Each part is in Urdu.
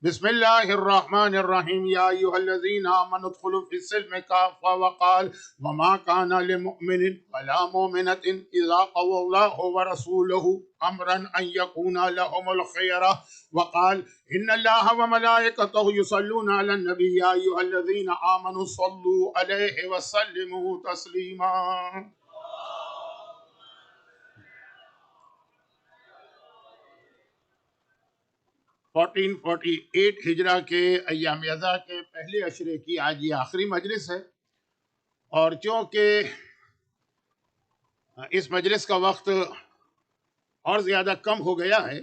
بسم الله الرحمن الرحيم يا أيها الذين آمنوا ادخلوا في السلم كافة وقال وما كان لمؤمن ولا مؤمنة إذا قضى الله ورسوله أمرا أن يكون لهم الخيرة وقال إن الله وملائكته يصلون على النبي يا أيها الذين آمنوا صلوا عليه وسلموا تسليما. 1448 ہجرہ کے ایام ازا کے پہلے عشرے کی آج یہ آخری مجلس ہے، اور چونکہ اس مجلس کا وقت اور زیادہ کم ہو گیا ہے،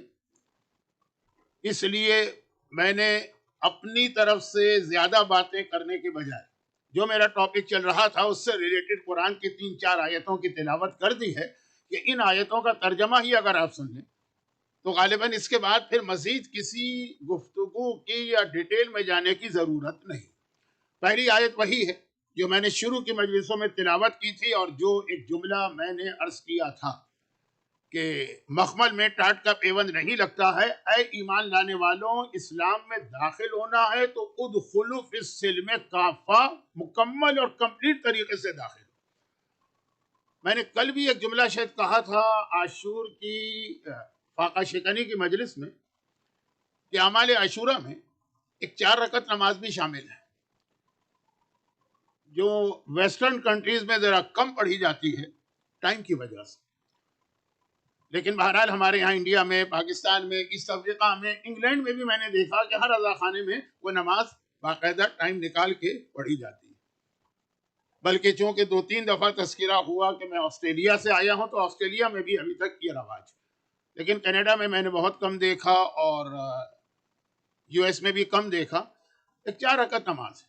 اس لیے میں نے اپنی طرف سے زیادہ باتیں کرنے کے بجائے جو میرا ٹاپک چل رہا تھا اس سے ریلیٹڈ قرآن کی 3-4 آیتوں کی تلاوت کر دی ہے کہ ان آیتوں کا ترجمہ ہی اگر آپ سن لیں تو غالباً اس کے بعد پھر مزید کسی گفتگو کی یا ڈیٹیل میں جانے کی ضرورت نہیں۔ پہلی آیت وہی ہے جو میں نے شروع کی مجلسوں میں تلاوت کی تھی، اور جو ایک جملہ میں نے عرض کیا تھا کہ مخمل میں ٹاٹ کا پیوند نہیں لگتا ہے، اے ایمان لانے والوں، اسلام میں داخل ہونا ہے تو ادخلوا فی السلم کافہ، مکمل اور کمپلیٹ طریقے سے داخل ہو۔ میں نے کل بھی ایک جملہ شاید کہا تھا عاشور کی فاقہ شکنی کی مجلس میں کہ اعمال عاشورہ میں ایک 4 رکعت نماز بھی شامل ہے، جو ویسٹرن کنٹریز میں ذرا کم پڑھی جاتی ہے ٹائم کی وجہ سے، لیکن بہرحال ہمارے یہاں انڈیا میں، پاکستان میں، ایسٹ افریقہ میں، انگلینڈ میں بھی میں نے دیکھا کہ ہر اذا خانے میں وہ نماز باقاعدہ ٹائم نکال کے پڑھی جاتی ہے۔ بلکہ چونکہ 2-3 دفعہ تذکرہ ہوا کہ میں آسٹریلیا سے آیا ہوں، تو آسٹریلیا میں بھی ابھی تک یہ رواج ہے، لیکن کینیڈا میں نے بہت کم دیکھا، اور یو ایس میں بھی کم دیکھا۔ ایک 4 رکعت نماز ہے،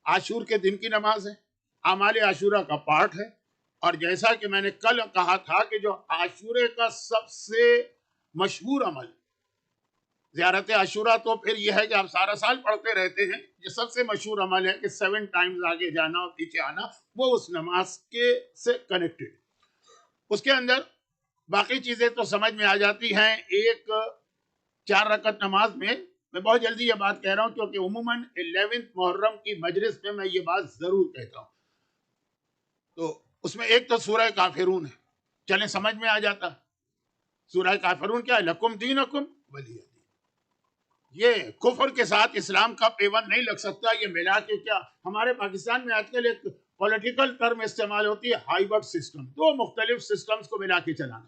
عاشور کے دن کی نماز ہے، اعمال عاشورہ کا پارٹ ہے، اور جیسا کہ میں نے کل کہا تھا کہ جو عاشورے کا سب سے مشہور عمل زیارت عاشورہ، تو پھر یہ ہے کہ آپ سارا سال پڑھتے رہتے ہیں، یہ سب سے مشہور عمل ہے کہ 7 ٹائمز آگے جانا اور پیچھے آنا، وہ اس نماز کے سے کنیکٹڈ۔ اس کے اندر باقی چیزیں تو سمجھ میں آ جاتی ہیں۔ ایک 4 رکعت نماز میں بہت جلدی یہ بات کہہ رہا ہوں کیونکہ عموماً 11 محرم کی مجلس میں یہ بات ضرور کہتا ہوں، تو اس میں ایک تو سورہ کافرون ہے، چلیں سمجھ میں آ جاتا۔ سورہ کافرون کیا ہے؟ لکم دینکم ولی دین۔ یہ کفر کے ساتھ اسلام کا پیوند نہیں لگ سکتا۔ یہ ملا کے کیا، ہمارے پاکستان میں آج کل ایک پولیٹیکل ٹرم استعمال ہوتی ہے، ہائیبرڈ سسٹم، 2 مختلف سسٹمز کو ملا کے چلانا۔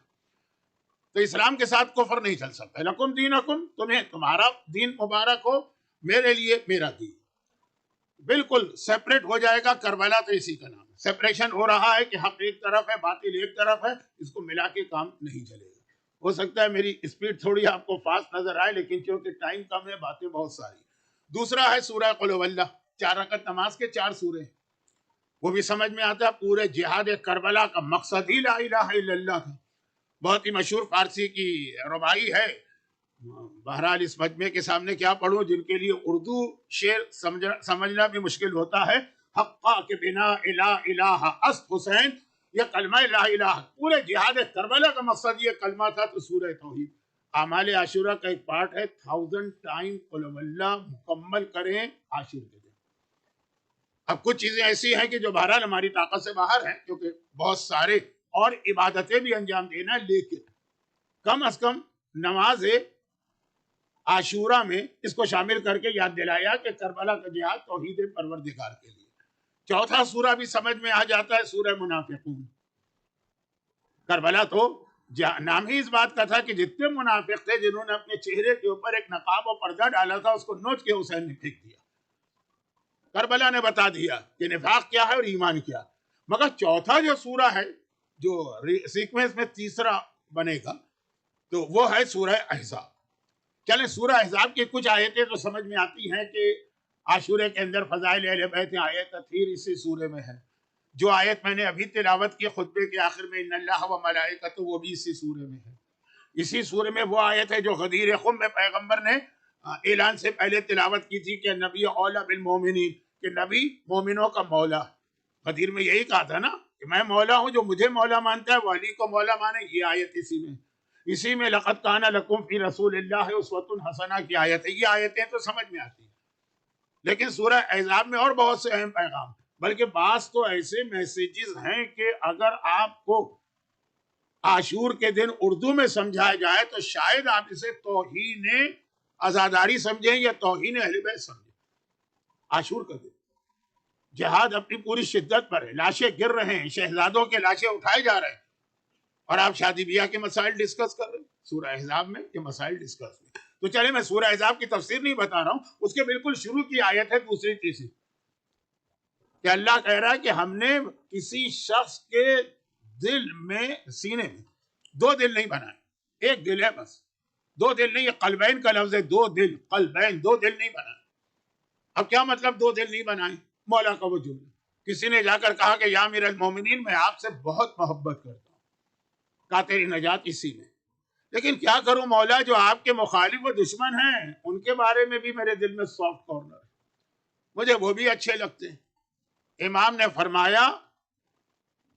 تو اسلام کے ساتھ کفر نہیں چل سکتا۔ لکم دینکم، تمہیں تمہارا دین مبارک ہو، میرے لیے میرا دین، بالکل سیپریٹ ہو جائے گا۔ کربلا تو اسی کا نام ہے، سیپریشن ہو رہا ہے کہ حق ایک طرف ہے، باطل ایک طرف ہے، اس کو ملا کے کام نہیں چلے گا۔ ہو سکتا ہے میری اسپیڈ تھوڑی آپ کو فاسٹ نظر آئے، لیکن چونکہ ٹائم کم ہے، باتیں بہت ساری۔ دوسرا ہے سورہ قل هو اللہ، 4 رکعت نماز کے 4 سورے ہیں، وہ بھی سمجھ میں آتا ہے۔ پورے جہاد کربلا کا مقصد ہی لا الہ الا اللہ تھا۔ بہت ہی مشہور فارسی کی ربائی ہے، بہرحال اس مجمع کے سامنے کیا پڑھوں، جن کے لیے اردو شعر سمجھنا بھی مشکل ہوتا ہے۔ حقا کے بنا الہ الہ است حسین، یہ کلمہ لا الہ، پورے جہاد کربلا کا مقصد یہ کلمہ تھا۔ تو سورہ توحید اعمال عاشورہ کا ایک پارٹ ہے، 1000 ٹائم قل هو اللہ مکمل کریں عاشور کے دن۔ اب کچھ چیزیں ایسی ہیں کہ جو بہرحال ہماری طاقت سے باہر ہیں، کیونکہ بہت سارے اور عبادتیں بھی انجام دینا، لیکن کم از کم نماز عاشورہ میں اس کو شامل کر کے یاد دلایا کہ کربلا کا جہاد توحید پروردگار کے لیے۔ چوتھا سورہ بھی سمجھ میں آ جاتا ہے، سورہ منافقون۔ کربلا تو نام ہی اس بات کا تھا کہ جتنے منافق تھے جنہوں نے اپنے چہرے کے اوپر ایک نقاب و پردہ ڈالا تھا، اس کو نوچ کے حسین نے پھینک دیا۔ کربلا نے بتا دیا کہ نفاق کیا ہے اور ایمان کیا۔ مگر چوتھا جو سورہ ہے، جو سیکوینس میں تیسرا بنے گا، تو وہ ہے سورہ احزاب۔ چلیں سورہ احزاب کی کچھ آیتیں تو سمجھ میں آتی ہیں کہ عاشورے کے اندر فضائل اہل بیت ہیں، آیت کثیر اسی سورے میں ہے۔ جو آیت میں نے ابھی تلاوت کی خطبے کے آخر میں، ان اللہ و ملائکتہ، وہ بھی اسی سورے میں ہے۔ اسی سورے میں وہ آیت ہے جو غدیر خم میں پیغمبر نے اعلان سے پہلے تلاوت کی تھی کہ نبی اولا بالمومنین، کہ نبی مومنوں کا مولا۔ غدیر میں یہی کہا تھا نا کہ میں مولا ہوں، جو مجھے مولا مانتا ہے وہ علی کو مولا مانے، یہ آیت اسی میں۔ اسی میں لقد کان لکم فی رسول اللہ اسوۃ حسنہ کی آیت ہے. یہ آیتیں تو سمجھ میں آتی ہیں، لیکن سورہ احزاب میں اور بہت سے اہم پیغام، بلکہ بعض تو ایسے میسیجز ہیں کہ اگر آپ کو عاشور کے دن اردو میں سمجھایا جائے تو شاید آپ اسے توہین عزاداری سمجھیں یا توہین اہل بیت سمجھیں. عاشور کا دن جہاد اپنی پوری شدت پر ہے، لاشیں گر رہے ہیں، شہزادوں کے لاشیں اٹھائے جا رہے ہیں، اور آپ شادی بیاہ کے مسائل ڈسکس کر رہے ہیں. سورہ احزاب میں یہ مسائل ڈسکس ہوئے. تو چلے میں سورہ احزاب کی تفسیر نہیں بتا رہا ہوں، اس کے بالکل شروع کی آیت ہے دوسری تیسری، کہ اللہ کہہ رہا ہے کہ ہم نے کسی شخص کے دل میں، سینے میں دو دل نہیں بنائے، ایک دل ہے بس. دو دل نہیں، یہ قلبین کا لفظ ہے، دو دل، قلبین، دو دل نہیں بنائے. اب کیا مطلب دو دل نہیں بنائے؟ مولا کا وہ جملہ، کسی نے جا کر کہا کہ یا امیر المومنین میں آپ سے بہت محبت کرتا ہوں، کہا تیری نجات اسی میں. لیکن کیا کروں مولا، جو آپ کے مخالف و دشمن ہیں ان کے بارے میں بھی میرے دل میں سافٹ کارنر ہے، مجھے وہ بھی اچھے لگتے ہیں. امام نے فرمایا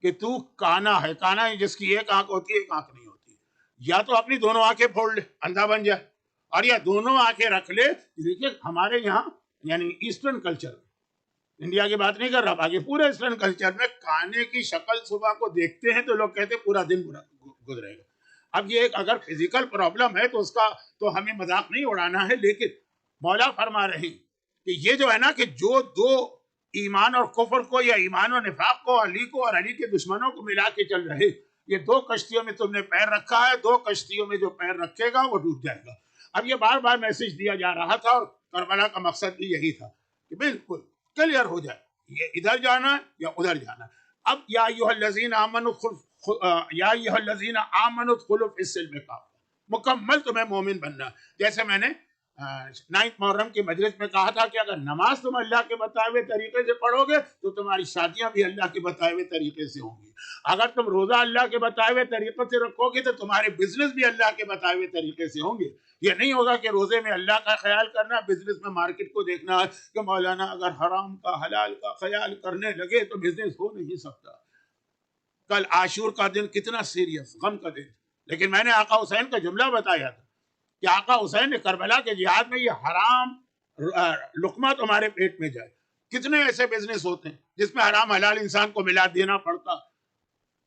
کہ تو کانا ہے، کانا جس کی ایک آنکھ ہوتی ہے ایک آنکھ نہیں ہوتی، یا تو اپنی دونوں آنکھیں پھوڑ لے اندھا بن جائے، اور یا دونوں آنکھیں رکھ لے. دیکھیے ہمارے یہاں یعنی ایسٹرن کلچر میں، انڈیا کی بات نہیں کر رہا، باقی پورے ایسٹرن کلچر میں کانے کی شکل صبح کو دیکھتے ہیں تو لوگ کہتے ہیں پورا دن گزرے گا. اب یہ ایک اگر فزیکل پرابلم ہے تو اس کا تو ہمیں مذاق نہیں اڑانا ہے، لیکن مولا فرما رہے ہیں کہ یہ جو ہے نا کہ جو دو ایمان اور کفر کو یا ایمان اور نفاق کو، علی کو اور علی کے دشمنوں کو ملا کے چل رہے، یہ دو کشتیوں میں تم نے پیر رکھا ہے، دو کشتیوں میں جو پیر رکھے گا وہ ڈوب جائے گا. اب یہ بار بار میسج دیا جا رہا تھا، اور کربلا کا مقصد بھی یہی تھا کہ بالکل کلیئر ہو جائے یہ ادھر جانا ہے یا ادھر جانا ہے. اب یا ایھا الذین آمنوا ادخلوا فی السلم کافہ، مکمل تمہیں مومن بننا. جیسے میں نے 9 محرم کی مجلس میں کہا تھا کہ اگر نماز تم اللہ کے بتائے ہوئے طریقے سے پڑھو گے تو تمہاری شادیاں بھی اللہ کے بتائے ہوئے طریقے سے ہوں گی. اگر تم روزہ اللہ کے بتائے ہوئے طریقے سے رکھو گے تو تمہارے بزنس بھی اللہ کے بتائے ہوئے طریقے سے ہوں گے. یہ نہیں ہوگا کہ روزے میں اللہ کا خیال کرنا، بزنس میں مارکیٹ کو دیکھنا ہے کہ مولانا اگر حرام کا حلال کا خیال کرنے لگے تو بزنس ہو نہیں سکتا. کل عاشور کا دن کتنا سیریس غم کا دن، لیکن میں نے آقا حسین کا جملہ بتایا تھا کہ آقا حسین نے کربلا کے جہاد میں یہ حرام لقمہ تمہارے پیٹ میں جائے. کتنے ایسے بزنس ہوتے ہیں جس میں حرام حلال انسان کو ملا دینا پڑتا،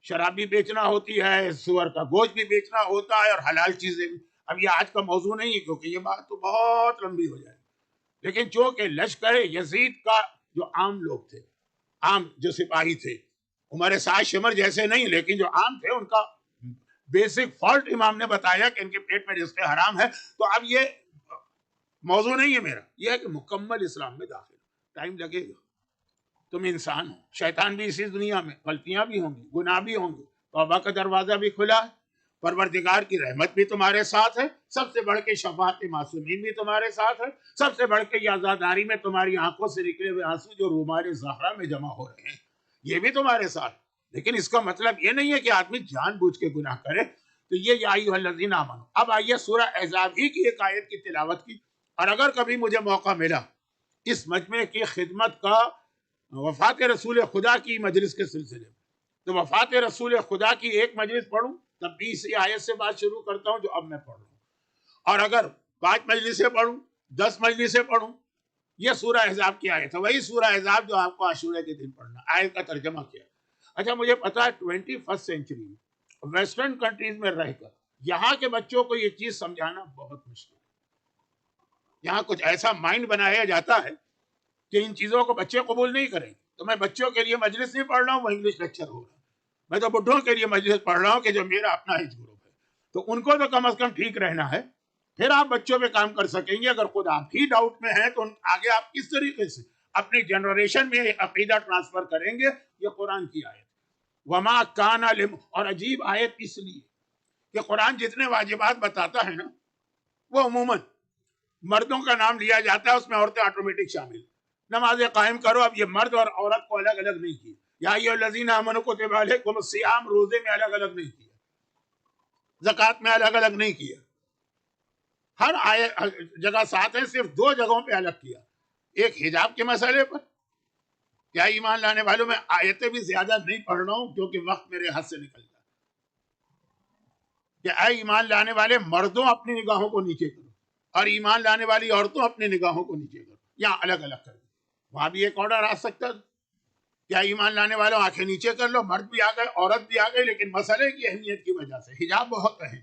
شراب بھی بیچنا ہوتی ہے، سور کا گوشت بھی بیچنا ہوتا ہے، اور حلال چیزیں بھی. اب یہ آج کا موضوع نہیں ہے کیونکہ یہ بات تو بہت لمبی ہو جائے گی، لیکن چونکہ لشکر یزید کا جو عام لوگ تھے، عام جو سپاہی تھے، عمر سعد شمر جیسے نہیں لیکن جو عام تھے، ان کا بیسک فالٹ امام نے بتایا کہ ان کے پیٹ میں رزق حرام ہے. تو اب یہ موضوع نہیں ہے میرا، یہ ہے کہ مکمل اسلام میں داخل ٹائم لگے گا. تم انسان ہو، شیطان بھی اسی دنیا میں، غلطیاں بھی ہوں گی، گناہ بھی ہوں گے، توبہ کا دروازہ بھی کھلا ہے، پروردگار کی رحمت بھی تمہارے ساتھ ہے، سب سے بڑھ کے شفاعت معصومین بھی تمہارے ساتھ ہے، سب سے بڑھ کے یہ عزاداری میں تمہاری آنکھوں سے نکلے ہوئے آنسو جو رومال زہرا میں جمع ہو رہے ہیں یہ بھی تمہارے ساتھ. لیکن اس کا مطلب یہ نہیں ہے کہ آدمی جان بوجھ کے گناہ کرے. تو یہ یا ایھا الذین آمنوا. اب آئیے سورہ احزاب ہی کی ایک آیت کی تلاوت کی. اور اگر کبھی مجھے موقع ملا اس مجمع کی خدمت کا وفات رسول خدا کی مجلس کے سلسلے میں، تو وفات رسول خدا کی ایک مجلس پڑھوں تب بھی اسی آیت سے بات شروع کرتا ہوں جو اب میں پڑھ رہا ہوں. اور اگر 5 مجلسیں پڑھوں، 10 مجلسیں پڑھوں، یہ سورہ احزاب کی آیت ہے، وہی سورہ احزاب جو آپ کو عاشورہ کے دن پڑھنا. آیت کا ترجمہ کیا. اچھا مجھے پتا ہے 21 سینچری میں ویسٹرن کنٹریز میں رہ کر یہاں کے بچوں کو یہ چیز سمجھانا بہت مشکل ہے. یہاں کچھ ایسا مائنڈ بنایا جاتا ہے کہ ان چیزوں کو بچے قبول نہیں کریں. تو میں بچوں کے لیے مجلس نہیں پڑھ رہا ہوں، وہ انگلش لیکچر ہو رہا ہے. میں تو بڈھوں کے لیے مجلس پڑھ رہا ہوں کہ جو میرا اپنا ایج گروپ ہے، تو ان کو تو کم از کم ٹھیک رہنا ہے، پھر آپ بچوں پہ کام کر سکیں گے. اگر خود آپ ہی ڈاؤٹ میں ہیں تو آگے آپ کس طریقے سے اپنی جنریشن میں عقیدہ ٹرانسفر کریں گے. یہ قرآن کی آیت وما کان علم. اور عجیب آیت اس لیے کہ قرآن جتنے واجبات بتاتا ہے نا وہ عموماً مردوں کا نام لیا جاتا ہے، اس میں عورتیں آٹومیٹک شامل. نمازیں قائم کرو، اب یہ مرد اور عورت کو الگ الگ نہیں کیا. یا ایھا الذین آمنوا کتب علیکم الصیام، روزے میں الگ الگ نہیں کیا، زکوٰۃ میں الگ الگ نہیں کیا. ہر جگہ ساتھ ہے، صرف 2 جگہوں پہ الگ کیا. ایک حجاب کے مسئلے پر. کیا ایمان لانے والوں میں آیتیں بھی زیادہ نہیں پڑھ رہا ہوں کیونکہ وقت میرے ہاتھ سے نکل جائے. کہ اے ایمان لانے والے مردوں اپنی نگاہوں کو نیچے کرو اور ایمان لانے والی عورتوں اپنی نگاہوں کو نیچے کرو، یا الگ الگ کر دو. وہاں بھی ایک آرڈر آ سکتا ہے، کیا ایمان لانے والوں آنکھیں نیچے کر لو، مرد بھی آ گئے عورت بھی آ گئی، لیکن مسئلے کی اہمیت کی وجہ سے حجاب بہت اہم.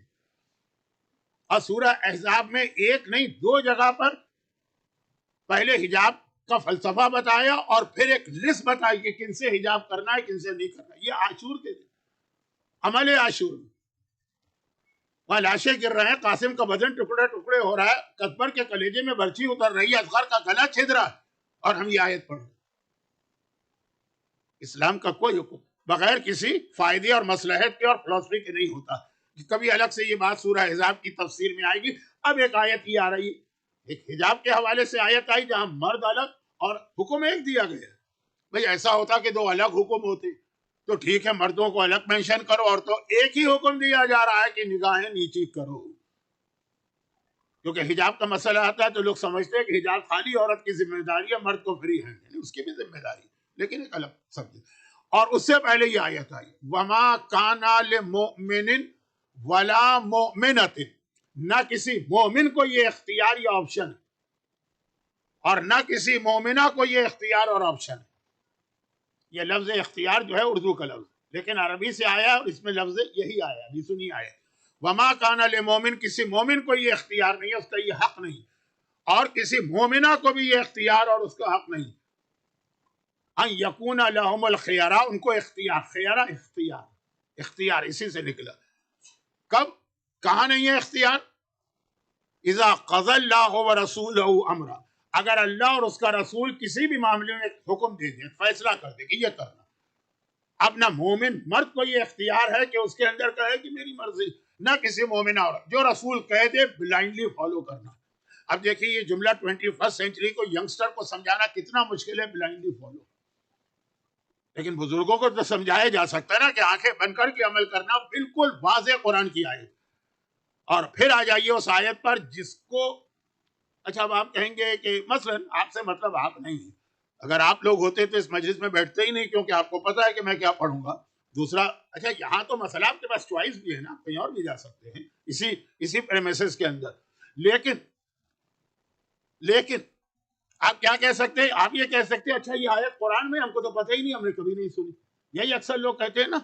اور سورہ احزاب میں ایک نہیں 2 جگہ پر پہلے حجاب کا فلسفہ بتایا اور پھر ایک لسٹ بتائی کہ کن سے حجاب کرنا ہے کن سے نہیں کرنا. یہ عاشور کے دن، عمل عاشور میں وہاں لاشیں گر رہے ہیں، قاسم کا بدن ٹکڑے ٹکڑے ہو رہا ہے، کتبر کے کلیجے میں برچی اتر رہی ہے، اصغر کا گلا چھد رہا ہے، اور ہم یہ آیت پڑھ رہے ہیں. اسلام کا کوئی حکم بغیر کسی فائدے اور مصلحت کے اور فلسفے کے نہیں ہوتا. کبھی الگ سے یہ بات سورہ احزاب کی تفسیر میں آئے گی. اب ایک آیت یہ آ رہی ہے، ایک حجاب کے حوالے سے آیت آئی جہاں مرد الگ اور حکم ایک دیا گیا. بھئی ایسا ہوتا کہ 2 الگ حکم ہوتے تو ٹھیک ہے، مردوں کو الگ مینشن کرو اور تو ایک ہی حکم دیا جا رہا ہے کہ نگاہیں نیچی کرو. کیونکہ حجاب کا مسئلہ آتا ہے تو لوگ سمجھتے ہیں کہ حجاب خالی عورت کی ذمہ داری ہے، مرد کو فری ہینڈ، یعنی اس کی بھی ذمہ داری، لیکن ایک الگ سبجیکٹ. اور اس سے پہلے یہ آیت آئی وَمَا كَانَ لِمُؤْمِنٍ وَلَا مُؤْمِنَةٍ، نہ کسی مومن کو یہ اختیار یا آپشن ہے اور نہ کسی مومنہ کو یہ اختیار اور آپشن ہے. یہ لفظ اختیار جو ہے اردو کا لفظ، لیکن عربی سے آیا اور اس میں لفظ یہی آیا، ابھی سنی آیا وَمَا كَانَ لِمُؤْمِنٍ، کسی مومن کو یہ اختیار نہیں ہے، اس کا یہ حق نہیں، اور کسی مومنہ کو بھی یہ اختیار اور اس کا حق نہیں ان یکون لہم الخیارہ، ان کو اختیار، خیارہ اختیار اسی سے نکلا. کب، کہاں نہیں ہے اختیار؟ اذا قضى اللہ ورسولہ امرا، اگر اللہ اور اس کا رسول کسی بھی معاملے میں حکم دے دے، فیصلہ کر دے کہ یہ کرنا. اب نہ مومن مرد کو یہ اختیار ہے کہ اس کے اندر کہے کہ میری مرضی، نہ کسی مومنہ عورت، جو رسول کہہ دے بلائنڈلی فالو کرنا. اب دیکھیے یہ جملہ 21 سینچری کو ینگسٹر کو سمجھانا کتنا مشکل ہے، بلائنڈلی فالو. لیکن بزرگوں کو تو سمجھایا جا سکتا ہے نا کہ آنکھیں بند کر کے عمل کرنا، بالکل واضح قرآن کی آیت. اور پھر آ جائیے اس آیت پر جس کو، اچھا اب آپ کہیں گے کہ مثلا آپ سے مطلب آپ نہیں ہیں، اگر آپ لوگ ہوتے تو اس مجلس میں بیٹھتے ہی نہیں، کیونکہ آپ کو پتا ہے کہ میں کیا پڑھوں گا. دوسرا، اچھا یہاں تو مسئلہ آپ کے پاس چوائس بھی ہے نا، کہیں اور بھی جا سکتے ہیں اسی پریمیسز کے اندر. لیکن آپ کیا کہہ سکتے ہیں؟ آپ یہ کہہ سکتے ہیں اچھا یہ آیت قرآن میں، ہم کو تو پتہ ہی نہیں، ہم نے کبھی نہیں سنی. یہی اکثر لوگ کہتے ہیں نا،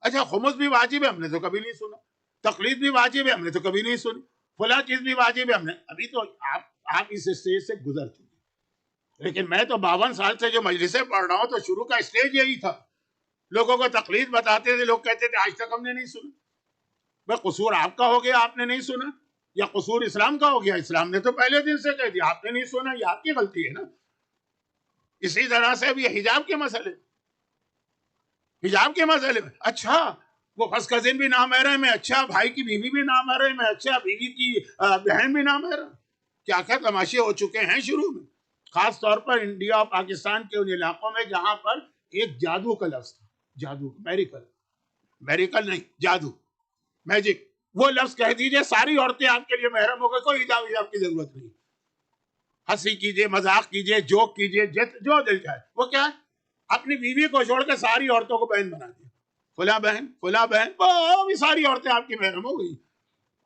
اچھا خمس بھی واجب ہے، ہم نے تو کبھی نہیں سنا. تقلید بھی واجب ہے، ہم نے تو کبھی نہیں سنی. فلاں چیز بھی واجب ہے، ہم نے ابھی تو آپ اس اسٹیج سے گزر چکے. لیکن میں تو 52 سال سے جو مجلسیں پڑھ رہا ہوں تو شروع کا اسٹیج یہی تھا. لوگوں کو تقلید بتاتے تھے، لوگ کہتے تھے آج تک ہم نے نہیں سنا. بھائی قصور آپ کا ہو گیا، آپ نے نہیں سنا، یا قصور اسلام کا ہو گیا، اسلام نے تو پہلے دن سے کہہ دیا، آپ نے نہیں سنا، یہ آپ کی غلطی ہے نا. اسی طرح سے اب یہ حجاب کے مسئلے میں اچھا وہ فرسٹ کزن بھی نامحرم ہے، اچھا بھائی کی بیوی بھی نامحرم ہے، اچھا بیوی کی بہن بھی نامحرم. کیا کیا تماشے ہو چکے ہیں شروع میں، خاص طور پر انڈیا اور پاکستان کے ان علاقوں میں جہاں پر ایک جادو کا لفظ تھا. جادو، میریکل نہیں، جادو، میجک. وہ لفظ کہہ دیجئے ساری عورتیں آپ کے لیے محرم ہو گئی، کوئی حجاب کی ضرورت نہیں. ہنسی کیجئے، مذاق کیجئے، جوک کیجئے، جو دل چاہے. وہ کیا ہے؟ اپنی بیوی کو چھوڑ کے ساری عورتوں کو بہن بنا دیا، فلاں بہن، وہ ساری عورتیں آپ کی محرم ہو گئی.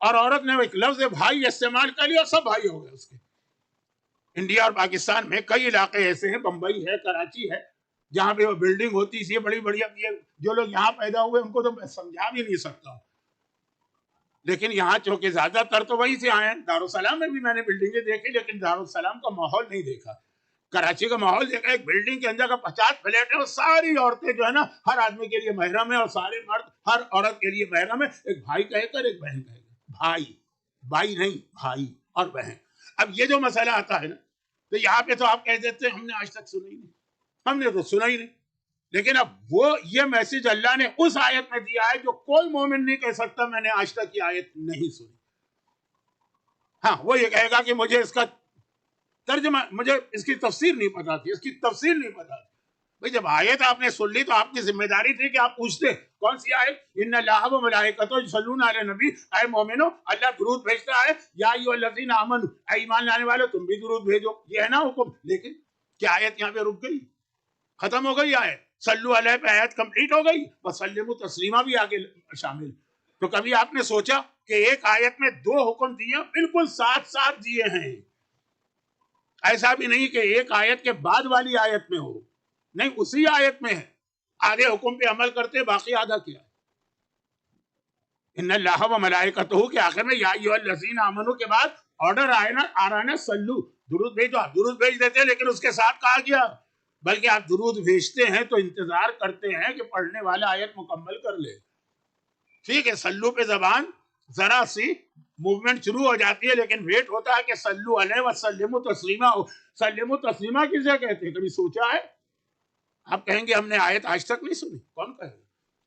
اور عورت نے ایک لفظ بھائی استعمال کر لیا، سب بھائی ہو گئے اس کے. انڈیا اور پاکستان میں کئی علاقے ایسے ہیں، بمبئی ہے، کراچی ہے، جہاں پہ وہ بلڈنگ ہوتی سی بڑی بڑی. اب یہ جو لوگ یہاں پیدا ہوئے ان کو تو میں سمجھا بھی نہیں سکتا ہوں، لیکن یہاں چونکہ زیادہ تر تو وہیں سے آئے ہیں. دارالسلام میں بھی میں نے بلڈنگیں دیکھی، لیکن دارالسلام کا ماحول نہیں دیکھا. کراچی کا ماحول دیکھا، ایک بلڈنگ کے اندر کا 50 فلیٹ ہے، وہ ساری عورتیں جو ہے نا ہر آدمی کے لیے محرم ہے، اور سارے مرد ہر عورت کے لیے محرم ہے. ایک بھائی کہے کر ایک بہن کہے کر، بھائی نہیں، بھائی اور بہن. اب یہ جو مسئلہ آتا ہے نا، تو یہاں پہ تو آپ کہہ دیتے ہیں ہم نے آج تک سنا ہی نہیں، ہم نے تو سنا ہی نہیں. لیکن اب وہ یہ میسج اللہ نے اس آیت میں دیا ہے جو کوئی مومن نہیں کہہ سکتا میں نے آج تک یہ آیت نہیں سنی. ہاں وہ یہ کہے گا کہ مجھے اس کا ترجمہ، مجھے اس کی تفسیر نہیں پتا تھی، اس کی تفسیر نہیں پتا تھی. بھئی جب آیت آپ نے سن لی تو آپ کی ذمہ داری تھی کہ آپ پوچھتے کون سی آیت؟ ان اللہ و ملائکتہ یصلون علی النبی، اے مومنو اللہ درود بھیجتا ہے، یا ایھا الذین آمنو، اے ایمان لانے والو تم بھی درود بھیجو. یہ ہے نا حکم. لیکن کیا آیت یہاں پہ رک گئی؟ ختم ہو گئی آیت؟ صلو علیہ پہ آیت کمپلیٹ ہو گئی، وسلموا تسلیما بھی آگے شامل. تو کبھی آپ نے سوچا کہ ایک آیت میں دو حکم دیے بالکل ساتھ ساتھ دیے ہیں. ایسا بھی نہیں کہ ایک آیت کے بعد والی آیت میں ہو, نہیں, اسی آیت میں ہے. آدھے حکم پہ عمل کرتے باقی آدھا کیا ہے. ان اللہ و ملائکتہ کے آخر میں یا ایھا الذین آمنوا کے بعد آرڈر آ رہا ہے نا, سلو, درود بھیجو. آپ درود بھیج دیتے ہیں لیکن اس کے ساتھ کہا گیا, بلکہ آپ درود بھیجتے ہیں تو انتظار کرتے ہیں کہ پڑھنے والا آیت مکمل کر لے. ٹھیک ہے, سلو پہ زبان ذرا سی موومنٹ شروع ہو جاتی ہے, لیکن ویٹ ہوتا ہے کہ سلو علیہ وسلموا تسلیما. سلموا تسلیما کسے کہتے ہیں, کبھی سوچا ہے؟ آپ کہیں گے ہم نے آیت آج تک نہیں سنی. کون کہے گا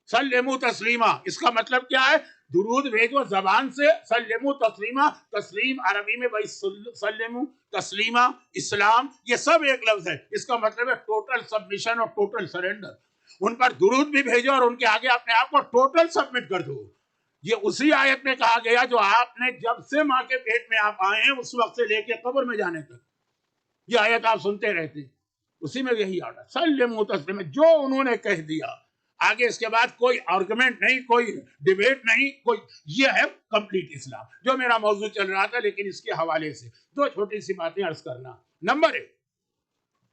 سلموا تسلیما؟ اس کا مطلب کیا ہے؟ درود بھیجو زبان سے, سلموا تسلیما. تسلیم عربی میں بھائی سلموا تسلیما, اسلام, یہ سب ایک لفظ ہے. اس کا مطلب ہے ٹوٹل سبمیشن اور ٹوٹل سرنڈر. ان پر درود بھی بھیجو اور ان کے آگے اپنے آپ کو ٹوٹل سبمٹ کر دو. یہ اسی آیت میں کہا گیا جو آپ نے جب سے ماں کے پیٹ میں آپ آئے ہیں اس وقت سے لے کے قبر میں جانے تک یہ آیت آپ سنتے رہتے ہیں. اسی میں یہی آرڈر سلموا تسلیما, جو انہوں نے کہہ دیا. آگے اس کے بعد کوئی آرگومنٹ نہیں, کوئی ڈیبیٹ نہیں, کوئی, یہ ہے کمپلیٹ اسلام. جو میرا موضوع چل رہا تھا, لیکن اس کے حوالے سے دو چھوٹی سی باتیں عرض کرنا. نمبر ایک,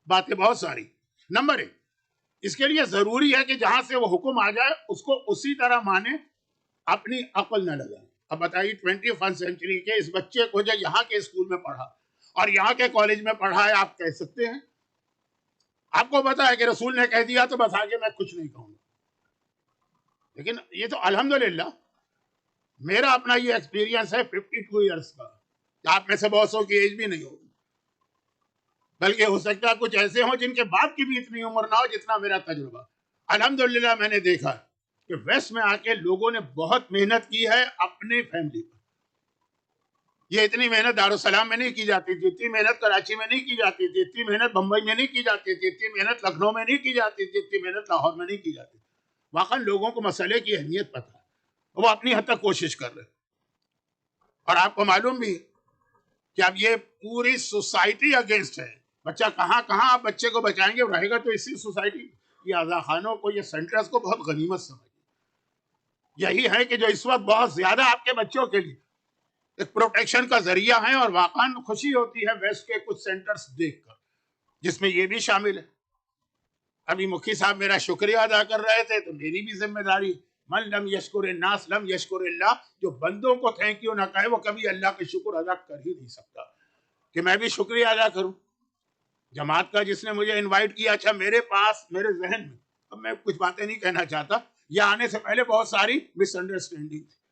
باتیں بہت ساری. نمبر ایک, اس کے لیے ضروری ہے کہ جہاں سے وہ حکم آ جائے اس کو اسی طرح مانے, اپنی عقل نہ لگائیں. اب بتائیے 21 سینچری کے اس بچے کو جو یہاں کے اسکول میں پڑھا اور یہاں کے کالج میں پڑھا ہے, آپ کہہ سکتے ہیں؟ آپ کو پتا ہے کہ رسول نے کہہ دیا تو بس آگے میں کچھ نہیں کہوں گا. لیکن یہ تو الحمدللہ میرا اپنا یہ ایکسپیرینس ہے 52 ایئرس کا. آپ میں سے بہت سو کی ایج بھی نہیں ہوگی, بلکہ ہو سکتا ہے کچھ ایسے ہوں جن کے باپ کی بھی اتنی عمر نہ ہو جتنا میرا تجربہ. الحمدللہ میں نے دیکھا کہ ویسٹ میں آ کے لوگوں نے بہت محنت کی ہے اپنے فیملی پر. یہ اتنی محنت دارالسلام میں نہیں کی جاتی تھی, اتنی محنت کراچی میں نہیں کی جاتی تھی, اتنی محنت بمبئی میں نہیں کی جاتی تھی, اتنی محنت لکھنؤ میں نہیں کی جاتی تھی, اتنی محنت لاہور میں نہیں کی جاتی. واقعا لوگوں کو مسئلے کی اہمیت پتہ ہے, وہ اپنی حد تک کوشش کر رہے. اور آپ کو معلوم بھی کہ اب یہ پوری سوسائٹی اگینسٹ ہے. بچہ کہاں کہاں آپ بچے کو بچائیں گے, رہے گا تو اسی سوسائٹی. یہ آزا خانوں کو, یہ سینٹرز کو بہت غنیمت سمجھیں. یہی ہے کہ جو اس وقت بہت زیادہ آپ کے بچوں کے لیے ایک پروٹیکشن کا ذریعہ ہے, اور واقعا خوشی ہوتی ہے ویسٹ کے کچھ سینٹرز دیکھ کر, جس میں یہ بھی شامل ہے. ابھی مکھی صاحب میرا شکریہ ادا کر رہے تھے, تو میری بھی ذمہ داری, من لم یشکر الناس لم یشکر اللہ. جو بندوں کو تھینک یو نہ کہے وہ کبھی اللہ کے شکر ادا کر ہی نہیں سکتا. کہ میں بھی شکریہ ادا کروں جماعت کا جس نے مجھے انوائٹ کیا. اچھا, میرے پاس, میرے ذہن میں, اب میں کچھ باتیں نہیں کہنا چاہتا, یہ آنے سے پہلے بہت ساری مس انڈرسٹینڈنگ تھی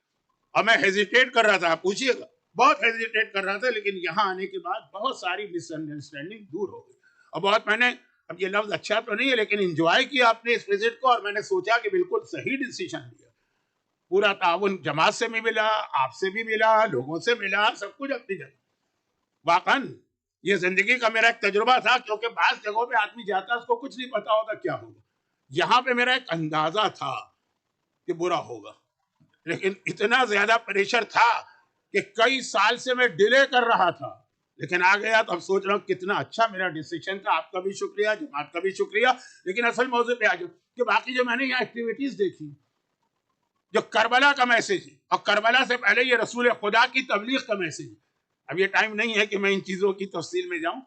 اور میں ہیزیٹیٹ کر رہا تھا. آپ پوچھیے گا, بہت ہیزیٹیٹ کر رہا تھا, لیکن یہاں آنے کے بعد بہت ساری مس انڈرسٹینڈنگ دور ہو گئی. اور بہت, میں نے, اب یہ لفظ اچھا تو نہیں ہے, لیکن انجوائے کیا اپنے اس وزٹ کو, اور میں نے سوچا کہ بالکل صحیح ڈیسیشن لیا. پورا تعاون جماعت سے بھی ملا, آپ سے بھی ملا, لوگوں سے ملا, سب کچھ اپنی جگہ. واقعاً یہ زندگی کا میرا ایک تجربہ تھا, کیونکہ بعض جگہوں پہ آدمی جاتا ہے اس کو کچھ نہیں پتا ہوتا کیا ہوگا. یہاں پہ میرا ایک اندازہ تھا کہ برا ہوگا, لیکن اتنا زیادہ پریشر تھا کہ کئی سال سے میں ڈیلے کر رہا تھا, لیکن آ گیا. تو اب سوچ رہا ہوں کتنا اچھا میرا ڈیسیشن تھا. آپ کا بھی شکریہ, جماعت کا بھی شکریہ. لیکن اصل موضوع پہ آ جاؤ کہ باقی جو میں نے یہاں ایکٹیویٹیز دیکھی, جو کربلا کا میسج ہے, اور کربلا سے پہلے یہ رسول خدا کی تبلیغ کا میسج ہے. اب یہ ٹائم نہیں ہے کہ میں ان چیزوں کی تفصیل میں جاؤں.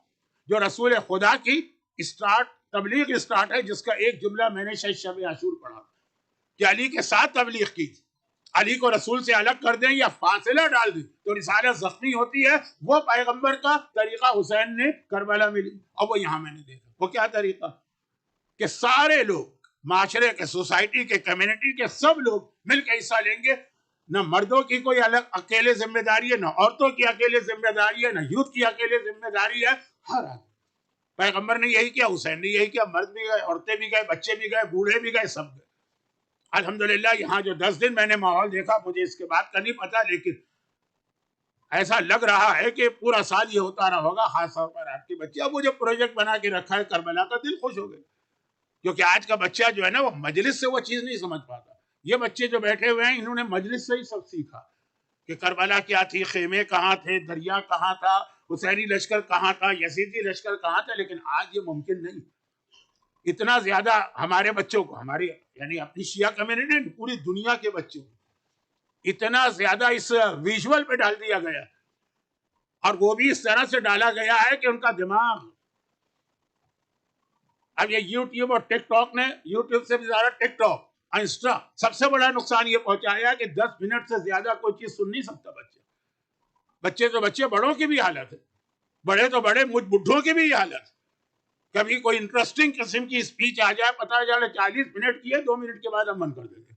جو رسول خدا کی تبلیغ اسٹارٹ ہے, جس کا ایک جملہ میں نے شاید شب عاشور پڑھا کہ علی کے ساتھ تبلیغ کی, علی کو رسول سے الگ کر دیں یا فاصلہ ڈال دیں تو رسالت زخمی ہوتی ہے. وہ پیغمبر کا طریقہ حسین نے کربلا میں لی, اور وہ یہاں میں نے دیکھا. وہ کیا طریقہ کہ سارے لوگ معاشرے کے, سوسائٹی کے, کمیونٹی کے سب لوگ مل کے حصہ لیں گے. نہ مردوں کی کوئی الگ اکیلے ذمہ داری ہے, نہ عورتوں کی اکیلے ذمہ داری ہے, نہ یوتھ کی اکیلے ذمہ داری ہے. ہر آدمی, پیغمبر نے یہی کیا, حسین نے یہی کیا, مرد بھی گئے, عورتیں بھی گئے, بچے بھی گئے, بوڑھے بھی گئے, سب گئے. الحمدللہ یہاں جو 10 دن میں نے ماحول دیکھا, مجھے اس کے بعد کا نہیں پتا, لیکن ایسا لگ رہا ہے کہ پورا سال یہ ہوتا رہا ہوگا. خاص طور پر آپ کے بچے, اب وہ جو پروجیکٹ بنا کے رکھا ہے کربلا کا, دل خوش ہو گئے. کیونکہ آج کا بچہ جو ہے نا, وہ مجلس سے وہ چیز نہیں سمجھ پاتا. یہ بچے جو بیٹھے ہوئے ہیں, انہوں نے مجلس سے ہی سب سیکھا کہ کربلا کیا تھی, خیمے کہاں تھے, دریا کہاں تھا, حسینی لشکر کہاں تھا, یزیدی لشکر کہاں تھا. لیکن آج یہ ممکن نہیں. اتنا زیادہ ہمارے بچوں کو, ہماری یعنی اپنی شیعہ کمیونٹی, پوری دنیا کے بچوں کو اتنا زیادہ اس ویژول پہ ڈال دیا گیا, اور وہ بھی اس طرح سے ڈالا گیا ہے کہ ان کا دماغ, اب یہ یوٹیوب اور ٹک ٹاک نے, یوٹیوب سے بھی زیادہ ٹک ٹاک, انسٹا, سب سے بڑا نقصان یہ پہنچایا کہ 10 منٹ سے زیادہ کوئی چیز سن نہیں سکتا بچے تو بچے, بڑوں کی بھی حالت ہے, بڑے تو بڑے, مجھ بڈھوں کی بھی حالت. کبھی کوئی انٹرسٹنگ قسم کی اسپیچ آ جائے, پتہ چلے 40 منٹ کی ہے, 2 منٹ کے بعد ہم بند کر دیں گے,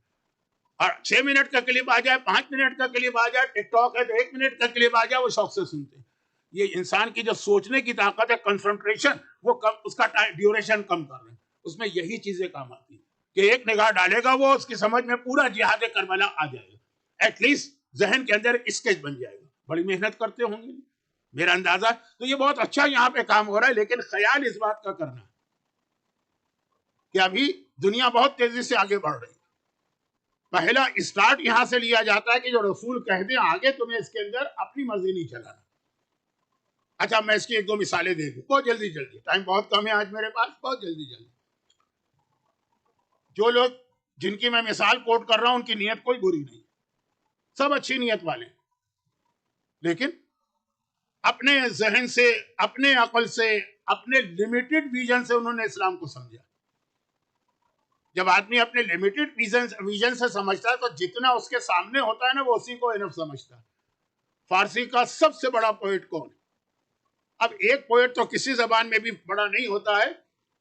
اور 6 منٹ کا کلپ آ جائے, 5 منٹ کا کلپ آ جائے, ٹک ٹاک ہے تو 1 منٹ کا کلپ آ جائے, وہ شوق سے سنتے ہیں. یہ انسان کی جو سوچنے کی طاقت ہے, کنسنٹریشن, وہ کم, اس کا ڈیوریشن کم کر رہے ہیں. اس میں یہی چیزیں کام آتی ہیں کہ ایک نگاہ ڈالے گا وہ, اس کی سمجھ میں پورا جہاد کربلا آ جائے گا, ایٹ لیسٹ ذہن کے اندر اسکیچ بن جائے گا. بڑی محنت کرتے ہوں گے میرا اندازہ. تو یہ بہت اچھا یہاں پہ کام ہو رہا ہے, لیکن خیال اس بات کا کرنا کہ ابھی دنیا بہت تیزی سے آگے بڑھ رہی ہے. پہلا اسٹارٹ یہاں سے لیا جاتا ہے کہ جو رسول کہہ دیں آگے, تمہیں اس کے اندر اپنی مرضی نہیں چلانا. اچھا, میں اس کی 1-2 مثالیں دے دوں بہت جلدی, ٹائم بہت کم ہے آج میرے پاس, بہت جلدی. جو لوگ جن کی میں مثال کوٹ کر رہا ہوں, ان کی نیت کوئی بری نہیں, سب اچھی نیت والے, لیکن اپنے ذہن سے, اپنے عقل سے, اپنے لمیٹڈ ویژن سے انہوں نے اسلام کو سمجھا. جب آدمی اپنے لمیٹڈ ویژن سے سمجھتا ہے تو جتنا اس کے سامنے ہوتا ہے نا, وہ اسی کو انف سمجھتا ہے. فارسی کا سب سے بڑا پوئٹ کون ہے؟ اب ایک پوئٹ تو کسی زبان میں بھی بڑا نہیں ہوتا ہے,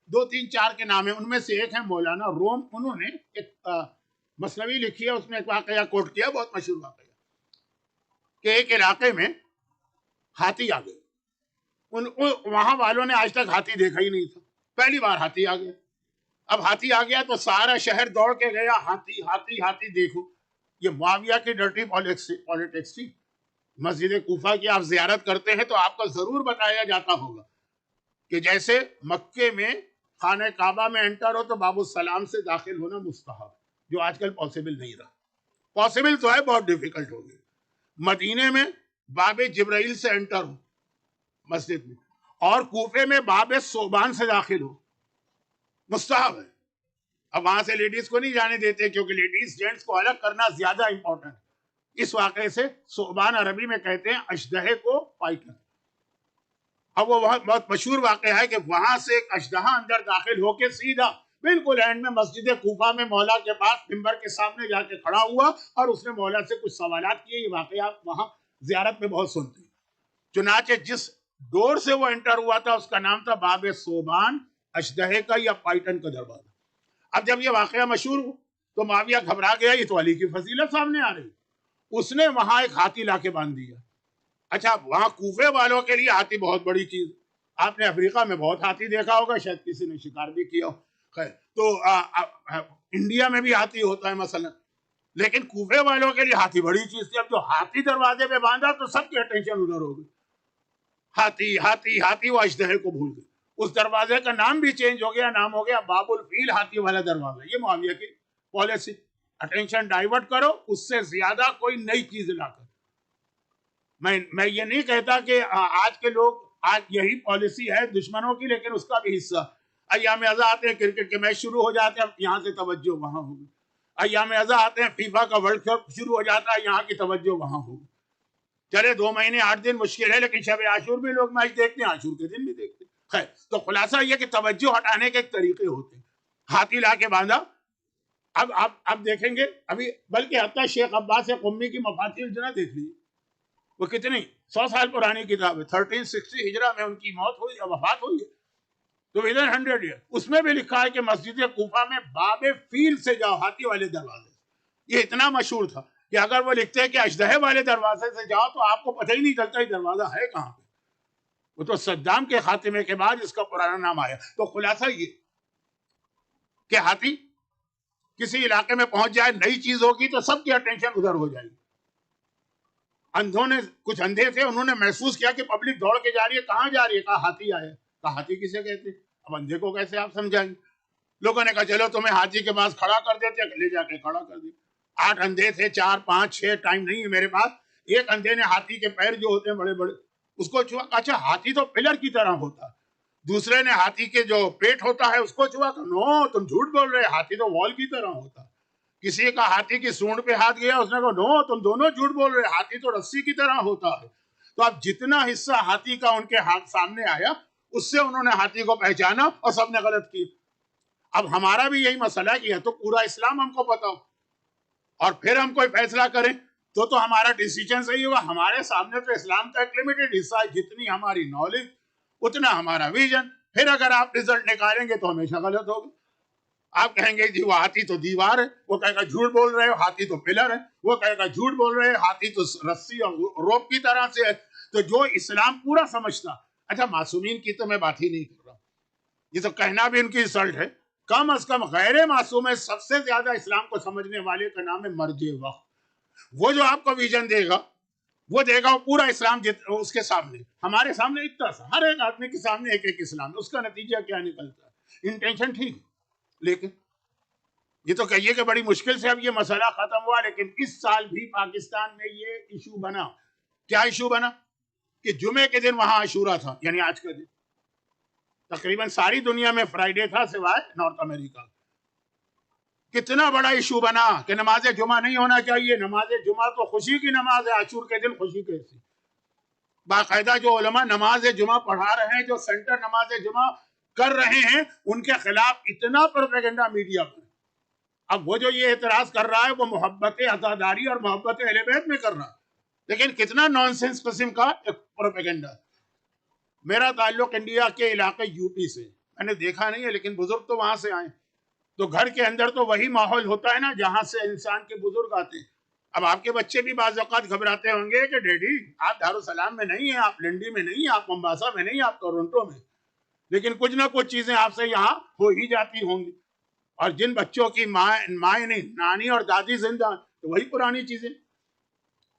2-3-4 کے نام ہیں. ان میں سے ایک ہے مولانا روم. انہوں نے ایک مثنوی لکھی ہے, اس میں ایک واقعہ کوٹ کیا, بہت مشہور واقعہ, کہ ایک علاقے میں ہاتھی آ گئے. وہاں والوں نے آج تک ہاتھی دیکھا ہی نہیں تھا, پہلی بار ہاتھی آ گیا. اب ہاتھی آ گیا تو سارا شہر دوڑ کے گیا, ہاتھی ہاتھی ہاتھی دیکھو. یہ معاویہ کی ڈرٹی پالیٹکس تھی. مسجد کوفہ کی آپ زیارت کرتے ہیں تو آپ کو ضرور بتایا جاتا ہوگا کہ جیسے مکے میں خانہ کعبہ میں انٹر ہو تو باب السلام سے داخل ہونا مستحب, جو آج کل پاسبل نہیں رہا. پاسبل تو ہے, بہت ڈیفیکلٹ ہو گیا. مدینے میں باب جبرائیل سے انٹر ہو مسجد میں, اور کوفے میں باب صوبان سے داخل ہو, مستحب ہے. اب وہاں سے لیڈیز کو نہیں جانے دیتے, کیونکہ لیڈیز جینٹس کو الگ کرنا زیادہ امپورٹنٹ. اس واقعے سے صوبان عربی میں کہتے ہیں اشدہے کو پائٹن. اب وہ بہت مشہور واقعہ ہے کہ وہاں سے ایک اشدہا اندر داخل ہو کے سیدھا بالکل اینڈ میں مسجد کوفہ میں مولا کے پاس منبر کے سامنے جا کے کھڑا ہوا, اور اس نے مولا سے کچھ سوالات کیے. یہ واقعہ وہاں زیارت میں بہت سنتے ہیں. چنانچہ جس ڈور سے وہ انٹر ہوا تھا اس کا نام تھا باب صوبان, اشدہے کا یا پائٹن کا دروازہ. اب جب یہ واقعہ مشہور ہو تو معاویہ گھبرا گیا, یہ تو علی کی فضیلت سامنے آ رہی. اس نے وہاں ایک ہاتھی لا کے باندھ دیا. اچھا, وہاں کوفے والوں کے لیے ہاتھی بہت بڑی چیز. آپ نے افریقہ میں بہت ہاتھی دیکھا ہوگا, شاید کسی نے شکار بھی کیا ہو. خیر, تو انڈیا میں بھی ہاتھی ہوتا ہے مثلا, لیکن کوفے والوں کے لیے ہاتھی بڑی چیز تھی. اب جو ہاتھی دروازے پہ باندھا تو سب کی اٹینشن ادھر ہو گئی. ہاتھی ہاتھی ہاتھی, وہ اشدہے کو بھول گئے. اس دروازے کا نام بھی چینج ہو گیا, نام ہو گیا باب الفیل, ہاتھی والا دروازہ. یہ معاویہ کی پالیسی, اٹینشن ڈائیورٹ کرو, اس سے زیادہ کوئی نئی چیز لا کر. میں یہ نہیں کہتا کہ آج کے لوگ, آج یہی پالیسی ہے دشمنوں کی, لیکن اس کا بھی حصہ. ایام ازاں آتے ہیں, کرکٹ کے میچ شروع ہو جاتے ہیں, یہاں سے توجہ وہاں ہوگی. ایام ازاں آتے ہیں, فیفا کا ورلڈ کپ شروع ہو جاتا ہے, یہاں کی توجہ وہاں ہوگی. چلے 2 مہینے 8 دن مشکل ہے, لیکن شب عاشور بھی لوگ میچ دیکھتے ہیں, عاشور کے دن بھی دیکھتے ہیں. خیر, تو خلاصہ یہ کہ توجہ ہٹانے کے ایک طریقے ہوتے ہیں. ہاتھی لا کے باندھا. اب دیکھیں گے ابھی, بلکہ حتیٰ شیخ عباس قمی کی مفاتیح الجنہ دیکھ لیجیے, وہ کتنی 100 سال پرانی کتاب ہے. 1360 ہجرہ میں ان کی موت ہوئی, وفات ہوئی ہے, تو ادھر 100 ایئر. اس میں بھی لکھا ہے کہ مسجد کوفہ میں باب فیل سے جاؤ, ہاتھی والے دروازے. یہ اتنا مشہور تھا کہ اگر وہ لکھتے ہیں کہ اشدہے والے دروازے سے جاؤ تو آپ کو پتہ ہی نہیں چلتا یہ دروازہ ہے کہاں پہ. وہ تو صدام کے خاتمے کے بعد اس کا پرانا نام آیا. تو خلاصہ یہ کہ ہاتھی کسی علاقے میں پہنچ جائے, نئی چیز ہوگی تو سب کی اٹینشن ادھر ہو جائے گی. اندھوں نے, کچھ اندھے تھے, انہوں نے محسوس کیا کہ پبلک دوڑ کے جا رہی ہے, کہاں جا رہی ہے, کہا ہاتھی آیا. کہا ہاتھی کسے کہتے؟ اب اندھے کو کیسے آپ سمجھائیں گے؟ لوگوں نے کہا چلو تمہیں ہاتھی کے پاس کھڑا کر دیتے, لے جا کے کھڑا کر دیا. 8 اندھے تھے, 4 5 6, ٹائم نہیں ہے میرے پاس. ایک اندھے نے ہاتھی کے پیر جو ہوتے ہیں بڑے بڑے, اس کو چھوا. اچھا, ہاتھی تو پلر کی طرح ہوتا ہے. دوسرے نے ہاتھی کے جو پیٹ ہوتا ہے اس کو چھوا. نو, تم جھوٹ بول رہے, ہاتھی تو وال کی طرح ہوتا ہے. کسی کا ہاتھی کی سونڈ پہ ہاتھ گیا، اس نے کہا نو تم دونوں جھوٹ بول رہے، ہاتھی تو رسی کی طرح ہوتا ہے. تو اب جتنا حصہ ہاتھی کا ان کے ہاتھ سامنے آیا اس سے انہوں نے ہاتھی کو پہچانا اور سب نے غلط کی. اب ہمارا بھی یہی مسئلہ ہے کہ یا تو پورا اسلام ہم کو بتاؤ اور پھر ہم کوئی فیصلہ کریں تو ہمارا ڈیسیجن صحیح ہوگا. ہمارے سامنے تو اسلام کا ایک لمیٹڈ حصہ ہے، جتنی ہماری نالج اتنا ہمارا ویژن. پھر اگر آپ رزلٹ نکالیں گے تو ہمیشہ غلط ہوگا. آپ کہیں گے جی وہ ہاتھی تو دیوار ہے، وہ کہے گا جھوٹ بول رہے ہو، ہاتھی تو پلر ہے، وہ کہے گا جھوٹ بول رہے ہیں، ہاتھی تو رسی اور روپ کی طرح سے ہے. تو جو اسلام پورا سمجھتا، اچھا معصومین کی تو میں بات ہی نہیں کر رہا، یہ تو کہنا بھی ان کی انسلٹ ہے. کم از کم غیر معصوم ہے سب سے زیادہ اسلام کو سمجھنے والے کا نام ہے مرج وقت. وہ جو آپ کو ویژن دے گا وہ دے گا وہ پورا اسلام اس کے سامنے. ہمارے سامنے اتنا سا، ہر ایک آدمی کے سامنے ایک ایک اسلام ہے. اس کا نتیجہ کیا نکلتا ہے؟ انٹینشن ٹھیک، لیکن یہ تو کہیے کہ بڑی مشکل سے اب یہ مسئلہ ختم ہوا. لیکن اس سال بھی پاکستان میں یہ ایشو بنا. کیا ایشو بنا؟ کہ جمعے کے دن وہاں عاشورہ تھا، یعنی آج کا دن. تقریباً ساری دنیا میں فرائیڈے تھا سوائے نارتھ امریکہ. کتنا بڑا ایشو بنا کہ نماز جمعہ نہیں ہونا چاہیے. نماز جمعہ تو خوشی کی نماز ہے، عاشور کے دن خوشی کیسی؟ باقاعدہ جو علماء نماز جمعہ پڑھا رہے ہیں، جو سینٹر نماز جمعہ کر رہے ہیں، ان کے خلاف اتنا پروپیگنڈا میڈیا پر. اب وہ جو یہ اعتراض کر رہا ہے وہ محبت عزاداری اور محبت اہل بیت میں کر رہا ہے، لیکن کتنا نان سینس قسم کا پروپیگنڈا. میرا تعلق انڈیا کے علاقے یو پی سے، میں نے دیکھا نہیں ہے لیکن بزرگ تو وہاں سے آئے. تو گھر کے اندر تو وہی ماحول ہوتا ہے نا جہاں سے انسان کے بزرگ آتے ہیں. اب آپ کے بچے بھی بعض اوقات گھبراتے ہوں گے کہ ڈیڈی آپ دارالسلام میں نہیں ہیں، آپ لنڈی میں نہیں ہیں، آپ ممباسا میں نہیں ہیں، آپ ٹورنٹو میں. لیکن کچھ نہ کچھ چیزیں آپ سے یہاں ہو ہی جاتی ہوں گی. اور جن بچوں کی ماں نہیں، نانی اور دادی زندہ، تو وہی پرانی چیزیں.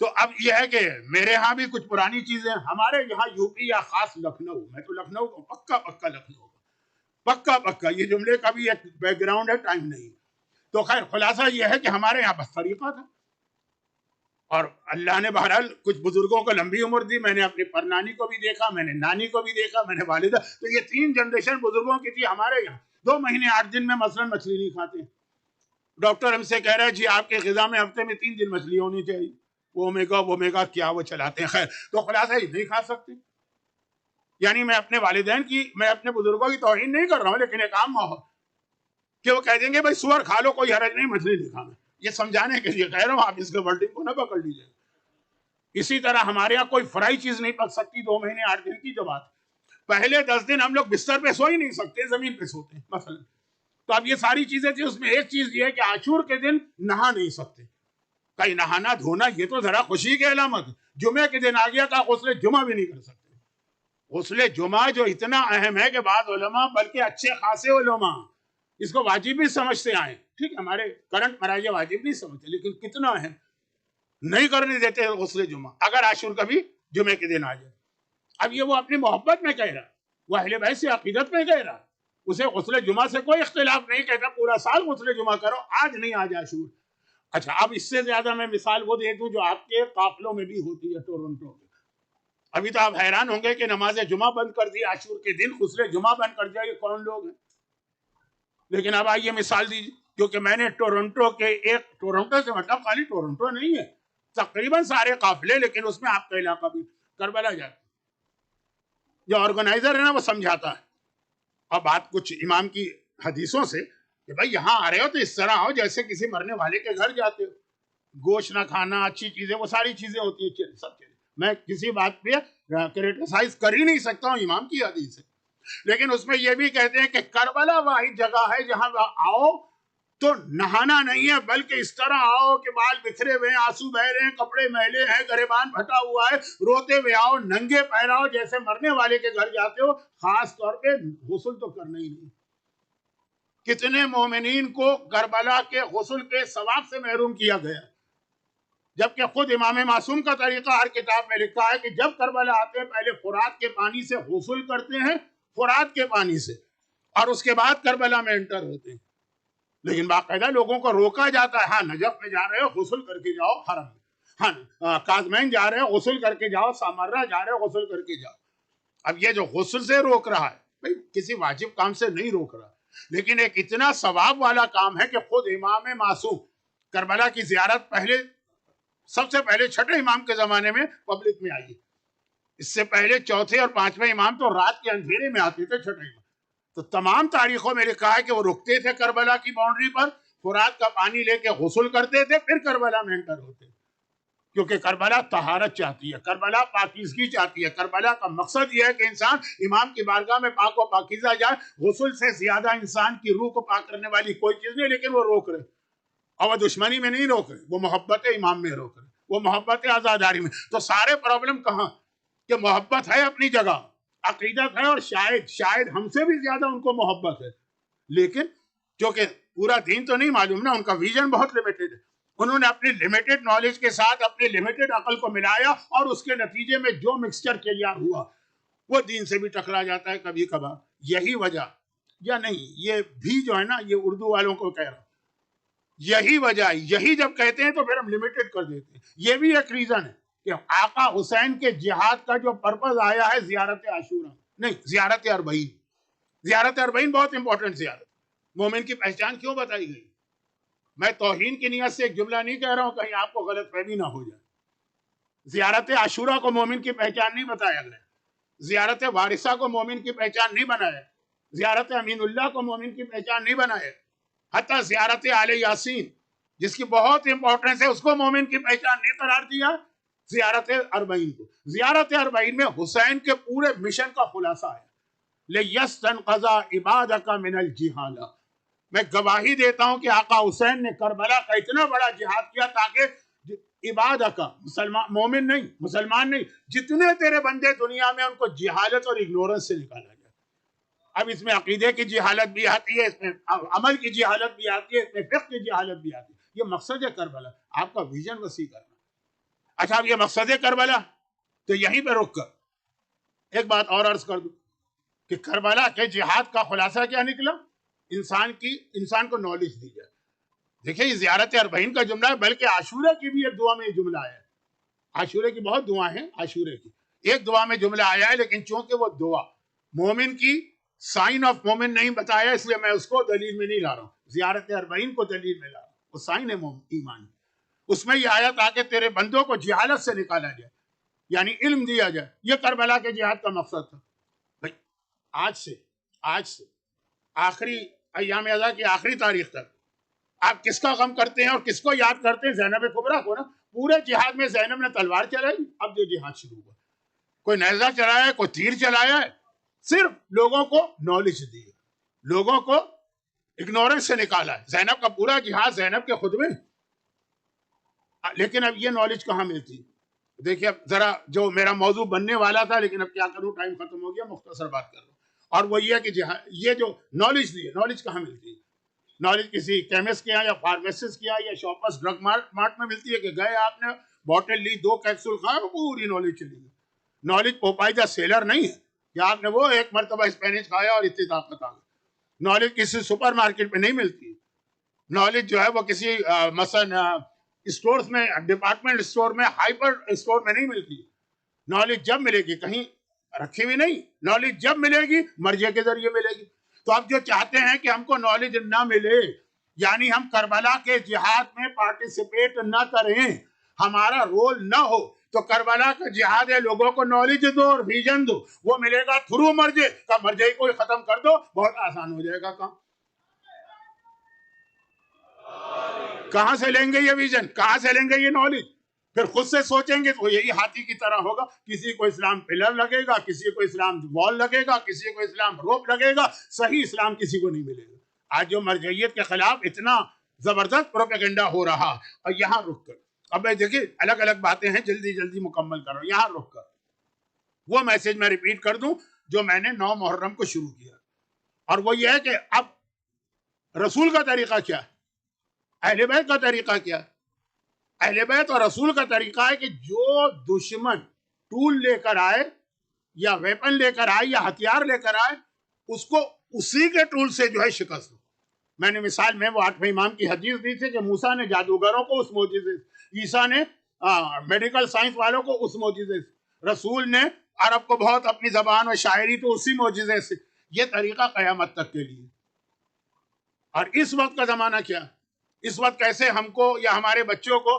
تو اب یہ ہے کہ میرے ہاں بھی کچھ پرانی چیزیں. ہمارے یہاں یو پی یا خاص لکھنؤ، میں تو لکھنؤ کو پکا لکھنؤ پکا یہ جملے کا بھی ایک بیک گراؤنڈ ہے، ٹائم نہیں. تو خیر خلاصہ یہ ہے کہ ہمارے یہاں بس طریقہ تھا، اور اللہ نے بہرحال کچھ بزرگوں کو لمبی عمر دی. میں نے اپنی پرنانی کو بھی دیکھا، میں نے نانی کو بھی دیکھا، میں نے والدہ. تو یہ 3 جنریشن بزرگوں کی تھی. ہمارے یہاں 2 مہینے 8 دن میں مثلا مچھلی نہیں کھاتے. ڈاکٹر ہم سے کہہ رہے ہیں جی آپ کے غذا میں ہفتے میں 3 دن مچھلی ہونی چاہیے. وہ اومیگا کیا وہ چلاتے ہیں. خیر تو خلاصہ یہ نہیں کھا سکتے. یعنی میں اپنے والدین کی، میں اپنے بزرگوں کی توہین نہیں کر رہا ہوں، لیکن ایک عام ماحول کہ وہ کہہ دیں گے بھائی سور کھا لو کوئی حرج نہیں، مچھلی نہیں کھانا. یہ سمجھانے کے لیے کہہ رہا ہوں، آپ اس کے ورڈنگ کو نہ پکڑ لیجیے. اسی طرح ہمارے یہاں کوئی فرائی چیز نہیں پک سکتی 2 مہینے 8 دن کی جو بات. پہلے 10 دن ہم لوگ بستر پہ سو ہی نہیں سکتے، زمین پہ سوتے ہیں مثلا. تو اب یہ ساری چیزیں تھی. اس میں ایک چیز یہ ہے کہ عاشور کے دن نہا نہیں سکتے. کہیں نہانا دھونا یہ تو ذرا خوشی کی علامت. جمعے کے دن آ گیا تھا، غسل جمعہ بھی نہیں کر سکتے. غسل جمعہ جو اتنا اہم ہے کہ بعض علماء بلکہ اچھے خاصے علماء اس کو واجب بھی سمجھتے آئے. ٹھیک ہے ہمارے کرنٹ مراجع واجب نہیں سمجھتے، لیکن کتنا اہم نہیں کرنے دیتے غسل جمعہ اگر عاشور کبھی جمعے کے دن آ جائے. اب یہ وہ اپنی محبت میں کہہ رہا، وہ اہل بیت سے عقیدت میں کہہ رہا. اسے غسل جمعہ سے کوئی اختلاف نہیں، کہتا پورا سال غسل جمعہ کرو، آج نہیں آج عاشور. اچھا اب اس سے زیادہ میں مثال وہ دے دوں جو آپ کے قافلوں میں بھی ہوتی ہے ٹورنٹو میں. ابھی تو آپ حیران ہوں گے کہ نماز جمعہ بند کر دی، عاشور کے دن غسل جمعہ بند کر دیا. یہ کون لوگ ہیں؟ لیکن اب آئیے مثال دیجیے، کیونکہ میں نے ٹورنٹو کے ٹورنٹو سے مطلب خالی ٹورنٹو نہیں ہے، تقریباً سارے قافلے، لیکن اس میں آپ کا علاقہ بھی کربلا جاتا. جو آرگنائزر ہے نا وہ سمجھاتا ہے، اور بات کچھ امام کی حدیثوں سے کہ بھائی یہاں آ رہے ہو تو اس طرح ہو جیسے کسی مرنے والے کے گھر جاتے ہو. گوشت نہ کھانا، اچھی چیزیں، وہ ساری چیزیں ہوتی ہیں سب چیزیں. میں کسی بات پہ کریٹیسائز کر ہی نہیں سکتا ہوں، امام کی حدیث ہے. لیکن اس میں یہ بھی کہتے ہیں کہ کربلا واحد جگہ ہے جہاں آؤ تو نہانا نہیں ہے، بلکہ اس طرح آؤ کہ بال بکھرے ہوئے ہیں، آنسو بہ رہے ہیں، کپڑے میلے ہیں، گریبان پھٹا ہوا ہے، روتے ہوئے آؤ، ننگے پیر آؤ جیسے مرنے والے کے گھر جاتے ہو. خاص طور پہ غسل تو کرنا ہی نہیں. کتنے مومنین کو کربلا کے غسل کے ثواب سے محروم کیا گیا، جبکہ خود امام معصوم کا طریقہ ہر کتاب میں لکھا ہے کہ جب کربلا آتے ہیں پہلے فرات کے پانی سے غسل کرتے ہیں، فرات کے پانی سے، اور اس کے بعد کربلا میں انٹر ہوتے ہیں. لیکن باقاعدہ لوگوں کو روکا جاتا ہے، ہاں نجف میں جا رہے ہو غسل کر کے جاؤ، حرم میں، ہاں کاظمین جا رہے ہو غسل کر کے جاؤ، سامرہ جا رہے ہو غسل کر کے جاؤ. اب یہ جو غسل سے روک رہا ہے بھائی کسی واجب کام سے نہیں روک رہا، لیکن ایک اتنا ثواب والا کام ہے کہ خود امام معصوم کربلا کی زیارت سب سے پہلے چھٹے امام کے زمانے میں پبلک میں آئی. اس سے پہلے چوتھے اور پانچویں امام تو رات کے اندھیرے میں آتے تھے. چھٹے امام تو تمام تاریخوں میں لکھا ہے کہ وہ رکتے تھے کربلا کی باؤنڈری پر, فرات کا پانی لے کے غسل کرتے تھے, پھر کربلا میں انٹر ہوتے, کیونکہ کربلا طہارت چاہتی ہے, کربلا پاکیزگی چاہتی ہے. کربلا کا مقصد یہ ہے کہ انسان امام کی بارگاہ میں پاک و پاکیزہ جائے. غسل سے زیادہ انسان کی روح کو پاک کرنے والی کوئی چیز نہیں, لیکن وہ روک رہے, اور وہ دشمنی میں نہیں روک رہے, وہ محبت امام میں روک رہے, وہ محبت آزاداری میں. تو سارے پرابلم کہاں کہ محبت ہے اپنی جگہ, عقیدت ہے, اور شاید ہم سے بھی زیادہ ان کو محبت ہے, لیکن کیونکہ پورا دین تو نہیں معلوم نا, ان کا ویژن بہت لمیٹڈ ہے. انہوں نے اپنی لمیٹڈ نالج کے ساتھ اپنی لمیٹڈ عقل کو ملایا, اور اس کے نتیجے میں جو مکسچر تیار ہوا وہ دین سے بھی ٹکرا جاتا ہے کبھی کبھار. یہی وجہ, یا نہیں, یہ بھی جو ہے نا, یہ اردو والوں کو کہہ رہا ہوں, یہی وجہ, یہی جب کہتے ہیں تو پھر ہم لمیٹڈ کر دیتے ہیں. یہ بھی ایک ریزن ہے کہ آقا حسین کے جہاد کا جو پرپز آیا ہے زیارت عاشورہ, نہیں زیارت اربعین. زیارت اربعین بہت امپورٹنٹ زیارت. مومن کی پہچان کیوں بتائی گئی؟ میں توہین کی نیت سے ایک جملہ نہیں کہہ رہا ہوں, کہیں آپ کو غلط فہمی نہ ہو جائے. زیارت عاشورہ کو مومن کی پہچان نہیں بتایا گیا, زیارت وارثہ کو مومن کی پہچان نہیں بنایا, زیارت امین اللہ کو مومن کی پہچان نہیں بنایا, حتی زیارت آل یاسین جس کی بہت امپورٹنس ہے اس کو مومن کی پہچان نہیں قرار دیا. زیارت اربعین کو, زیارت اربعین میں حسین کے پورے مشن کا خلاصہ ہے. لِيَسْتَنْقَذَ عِبَادَكَ مِنَ الْجِهَالَةِ, میں گواہی دیتا ہوں کہ آقا حسین نے کربلا کا اتنا بڑا جہاد کیا تاکہ عبادت مومن نہیں, مسلمان نہیں, جتنے تیرے بندے دنیا میں ان کو جہالت اور اگنورنس سے نکالا جائے. اب اس میں عقیدے کی جہالت بھی آتی ہے, اس میں عمل کی جہالت بھی آتی ہے, اس میں فقہ کی جہالت بھی آتی ہے. یہ مقصد ہے کربلا, آپ کا ویژن وسیع کرنا. اچھا, اب یہ مقصد ہے کربلا, تو یہیں پہ رک کر ایک بات اور عرض کر دوں کہ کربلا کے جہاد کا خلاصہ کیا نکلا؟ انسان کو نالج دی جائے. دیکھیں یہ زیارت اربعین کا جملہ ہے, بلکہ عاشورہ کی بھی ایک دعا میں یہ جملہ آیا ہے. عاشورہ کی بہت دعا ہیں, عاشورہ کی ایک دعا میں جملہ آیا ہے, لیکن چونکہ وہ دعا مومن کی سائن آف مومن نہیں بتایا, اس لیے میں اس کو دلیل میں نہیں لا رہا ہوں. زیارت اربعین کو دلیل میں لا رہا ہوں, وہ سائن ہے ایمان. اس میں یہ آیا تاکہ تیرے بندوں کو جہالت سے نکالا جائے, یعنی علم دیا جائے. یہ کربلا کے جہاد کا مقصد تھا. بھائی آج سے آخری ایام ازا کی آخری تاریخ تک آپ کس کا غم کرتے ہیں اور کس کو یاد کرتے ہیں؟ زینب کبریٰ کو نا. پورے جہاد میں زینب نے تلوار چلائی, اب جو جہاد شروع ہوا, کوئی نیزہ چلایا ہے, کوئی تیر چلایا ہے, صرف لوگوں کو نالج دی, لوگوں کو اگنورنس سے نکالا ہے. زینب کا پورا جہاد زینب کے خطبے, لیکن اب یہ نالج کہاں ملتی؟ دیکھیے اب ذرا جو میرا موضوع بننے والا تھا, لیکن اب کیا کروں, ٹائم ختم ہو گیا, مختصر بات کر رہا ہوں. اور وہ یہ کہ یہ جو نالج دی ہے, نالج کہاں ملتی ہے؟ نالج کسی کیمسٹ کے یا فارمیسسٹ کے یا شاپرز ڈرگ مارٹ میں ملتی ہے کہ گئے آپ نے بوٹل لی, 2 کیپسول کھائے, پوری نالج چلی گئی. نالج پوپائی دا سیلر نہیں ہے کہ آپ نے وہ ایک مرتبہ اسپینش کھایا اور اتنی طاقت آ گئی. نالج کسی سپر مارکیٹ میں نہیں ملتی. نالج جو ہے وہ کسی مثلا اسٹورز میں, ڈپارٹمنٹ اسٹور میں, ہائپر اسٹور میں نہیں ملتی. نالج جب ملے گی, کہیں رکھی ہوئی نہیں, نالج جب ملے گی مرجع کے ذریعے ملے گی. تو آپ جو چاہتے ہیں کہ ہم کو نالج نہ ملے, یعنی ہم کربلا کے جہاد میں پارٹیسپیٹ نہ کریں, ہمارا رول نہ ہو, تو کربلا کا جہاد ہے لوگوں کو نالج دو اور ویژن دو, وہ ملے گا تھرو مرجع کا. مرجع کو ختم کر دو, بہت آسان ہو جائے گا کام. کہاں سے لیں گے یہ ویژن, کہاں سے لیں گے یہ نالج؟ پھر خود سے سوچیں گے تو یہی ہاتھی کی طرح ہوگا. کسی کو اسلام پلر لگے گا, کسی کو اسلام وال لگے گا, کسی کو اسلام روپ لگے گا, صحیح اسلام کسی کو نہیں ملے گا. آج جو مرجعیت کے خلاف اتنا زبردست پروپیگنڈا ہو رہا, اور یہاں رک کر, اب میں دیکھیے الگ الگ باتیں ہیں, جلدی جلدی مکمل کر رہا ہوں. یہاں رک کر وہ میسج میں ریپیٹ کر دوں جو میں نے 9 محرم کو شروع کیا, اور وہ یہ ہے کہ اب رسول کا طریقہ کیا ہے, اہل بیت کا طریقہ کیا ہے. اہل بیت اور رسول کا طریقہ ہے کہ جو دشمن ٹول لے کر آئے یا ویپن لے کر آئے یا ہتھیار لے کر آئے, اس کو اسی کے ٹول سے جو ہے شکست دو. میں نے مثال میں وہ 8ویں امام کی حدیث دی تھی کہ موسیٰ نے جادوگروں کو اس معجزے سے, عیسیٰ نے میڈیکل سائنس والوں کو اس معجزے سے, رسول نے عرب کو بہت اپنی زبان و شاعری تو اسی معجزے سے. یہ طریقہ قیامت تک کے لیے. اور اس وقت کا زمانہ کیا, اس وقت کیسے ہم کو یا ہمارے بچوں کو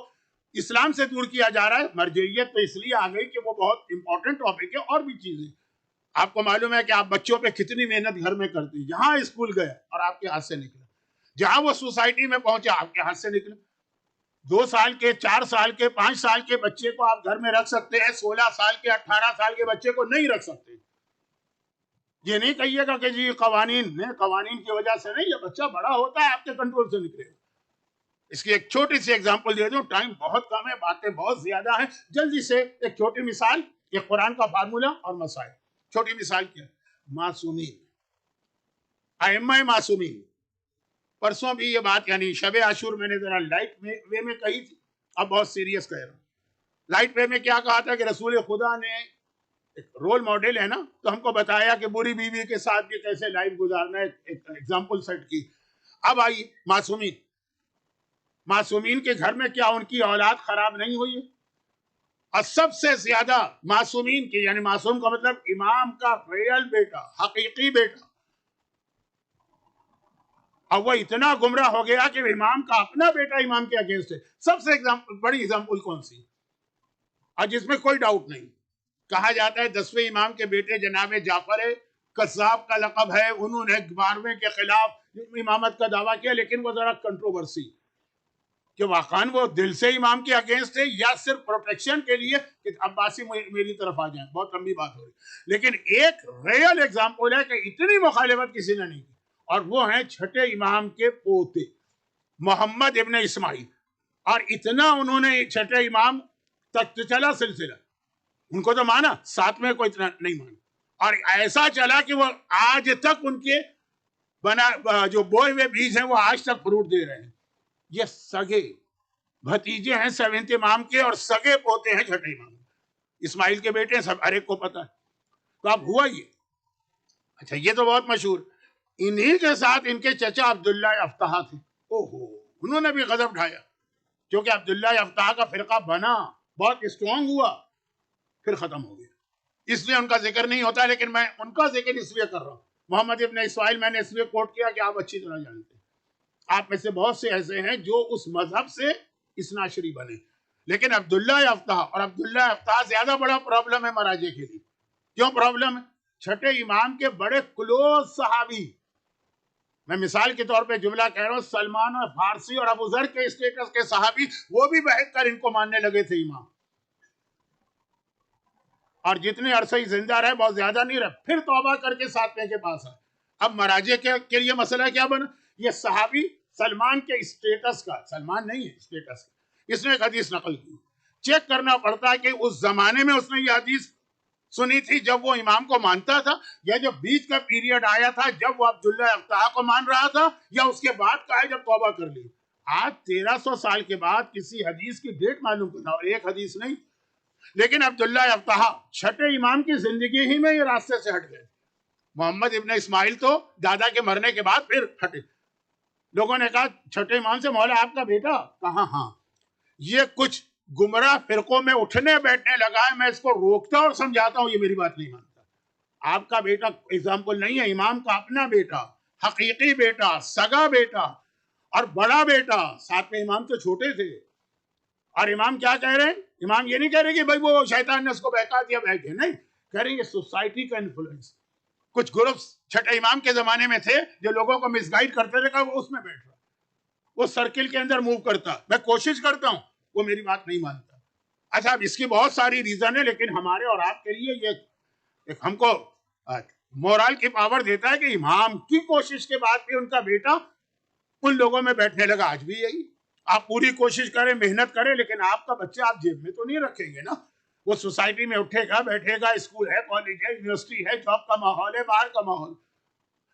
اسلام سے دور کیا جا رہا ہے. مرجعیت تو اس لیے آ گئی کہ وہ بہت امپورٹنٹ ٹاپک ہے. اور بھی چیزیں آپ کو معلوم ہے کہ آپ بچوں پہ کتنی محنت گھر میں کرتے ہیں. جہاں اسکول گئے اور آپ کے ہاتھ سے نکلا, جہاں وہ سوسائٹی میں پہنچے آپ کے ہاتھ سے نکلا. 2 سال کے, 4 سال کے, 5 سال کے بچے کو آپ گھر میں رکھ سکتے ہیں, 16 سال کے, 18 سال کے بچے کو نہیں رکھ سکتے. یہ نہیں کہیے گا کہ جی قوانین کی وجہ سے نہیں, یہ بچہ بڑا ہوتا ہے آپ کے کنٹرول سے نکلے گا. اس کی ایک چھوٹی سی ایگزامپل دے دوں, ٹائم بہت کم ہے, باتیں بہت زیادہ ہیں, جلدی سے ایک چھوٹی مثال, ایک قرآن کا فارمولا اور مسائل. چھوٹی مثال کیا؟ معصومین, ائمہ معصومین. پرسوں بھی یہ بات, یعنی شب عاشور میں نے ذرا لائٹ وے میں کہی تھی, اب بہت سیریس کہہ رہا ہوں. لائٹ وے میں کیا کہا تھا کہ رسول خدا نے ایک رول ماڈل ہے نا, تو ہم کو بتایا کہ بری بیوی کے ساتھ بھی کیسے لائف گزارنا ہے, ایک ایگزامپل سیٹ کی. اب آئیے معصومین, معصومین کے گھر میں کیا ان کی اولاد خراب نہیں ہوئی ہے؟ اور سب سے زیادہ معصومین کی, یعنی معصوم کا مطلب امام کا ریئل بیٹا, حقیقی بیٹا, اور وہ اتنا گمراہ ہو گیا کہ امام کا اپنا بیٹا امام کے اگینسٹ ہے. سب سے بڑی اگزامپل کون سی, اور جس میں کوئی ڈاؤٹ نہیں. کہا جاتا ہے 10ویں امام کے بیٹے جناب جعفر قذاب کا لقب ہے, انہوں نے 12ویں کے خلاف امامت کا دعویٰ کیا, لیکن وہ ذرا کنٹروورسی کہ واقعاً وہ دل سے امام کے اگینسٹ ہے یا صرف پروٹیکشن کے لیے کہ عباسی میری طرف آ جائیں. بہت لمبی بات ہو رہی, لیکن ایک ریئل ایگزامپل ہے کہ اتنی مخالفت کسی نے نہیں کی, اور وہ ہیں چھٹے امام کے پوتے محمد ابن اسماعیل. اور اتنا انہوں نے چھٹے امام تک چلا سلسلہ, ان کو تو مانا, 7ویں کو اتنا نہیں مانا, اور ایسا چلا کہ وہ آج تک ان کے بنا جو بوئے ہوئے بیج ہیں وہ آج تک فروٹ دے رہے ہیں. یہ سگے بھتیجے ہیں 7ویں امام کے, اور سگے پوتے ہیں چھٹے امام اسماعیل کے بیٹے ہیں, سب ہر ایک کو پتا ہے. تو اب ہوا یہ, اچھا یہ تو بہت مشہور, انہی کے ساتھ ان کے چچا عبداللہ افتح تھے. اوہو, انہوں نے بھی غضب ڈھایا, کیونکہ عبداللہ افتح کا فرقہ بنا, بہت اسٹرانگ ہوا, پھر ختم ہو گیا. اس لیے ان کا ذکر نہیں ہوتا, لیکن میں ان کا ذکر اس لیے کر رہا ہوں. محمد ابن اسماعیل میں نے اس لیے کوٹ کیا کہ آپ اچھی طرح جانتے ہیں, آپ میں سے بہت سے ایسے ہیں جو اس مذہب سے اثناشری بنے, لیکن عبداللہ افتح اور عبداللہ افتح زیادہ بڑا پرابلم ہے مراجع کے لیے. کیوں پرابلم ہے؟ چھٹے امام کے بڑے کلوز صحابی, میں مثال کے طور پہ جملہ کہہ رہا ہوں, سلمان اور فارسی اور ابو ذر کے اسٹیٹس کے صحابی, وہ بھی بہت کر ان کو ماننے لگے تھے امام, اور جتنے عرصے زندہ رہے بہت زیادہ نہیں رہے, پھر توبہ کر کے 7ویں کے پاس آئے. اب مراجع کے لیے مسئلہ کیا بنا؟ یہ صحابی سلمان کے اسٹیٹس کا, سلمان نہیں ہے اسٹیٹس کا, اس نے ایک حدیث نقل کی. چیک کرنا پڑتا ہے کہ اس زمانے میں اس نے یہ حدیث سنی تھی جب وہ امام کو مانتا تھا, یا جب بیچ کا پیریڈ آیا تھا جب وہ عبداللہ افتح کو مان رہا تھا, یا اس کے بعد کا ہے جب توبہ کر لی. آج 1300 سال کے بعد کسی حدیث کی ڈیٹ معلوم کرنا, اور ایک حدیث نہیں. لیکن عبداللہ افتح چھٹے امام کی زندگی ہی میں یہ راستے سے ہٹ گئے. محمد ابن اسماعیل تو دادا کے مرنے کے بعد پھر ہٹے. لوگوں نے کہا چھٹے امام سے, مولا آپ کا بیٹا کہاں؟ ہاں, یہ کچھ گمراہ فرقوں میں اٹھنے بیٹھنے لگا ہے, میں اس کو روکتا اور سمجھاتا ہوں, یہ میری بات نہیں مانتا. آپ کا بیٹا ایگزامپل نہیں ہے, امام کا اپنا بیٹا, حقیقی بیٹا, سگا بیٹا اور بڑا بیٹا. 7ویں امام تو چھوٹے تھے, اور امام کیا کہہ رہے ہیں؟ امام یہ نہیں کہہ رہے کہ بھائی وہ شیطان نے اس کو بہکا دیا, بہکے نہیں, کہہ رہے ہیں یہ سوسائٹی کا انفلوئنس. کچھ گروپس چھٹے امام کے زمانے میں تھے جو لوگوں کو مس گائیڈ کرتے تھے, کہ وہ اس میں بیٹھ رہا, وہ سرکل کے اندر موو کرتا. میں کوشش کرتا ہوں, وہ میری بات نہیں مانتا. اچھا, اب اس کی بہت ساری ریزن ہے, لیکن ہمارے اور آپ کے لیے یہ ہم کو مورال کی پاور دیتا ہے کہ امام کی کوشش کے بعد بھی ان کا بیٹا ان لوگوں میں بیٹھنے لگا. آج بھی یہی, آپ پوری کوشش کریں, محنت کریں, لیکن آپ کا بچہ آپ جیب میں تو نہیں رکھیں گے نا. وہ سوسائٹی میں اٹھے گا, بیٹھے گا, اسکول ہے, کالج ہے, یونیورسٹی ہے, جاب کا ماحول ہے, باہر کا ماحول.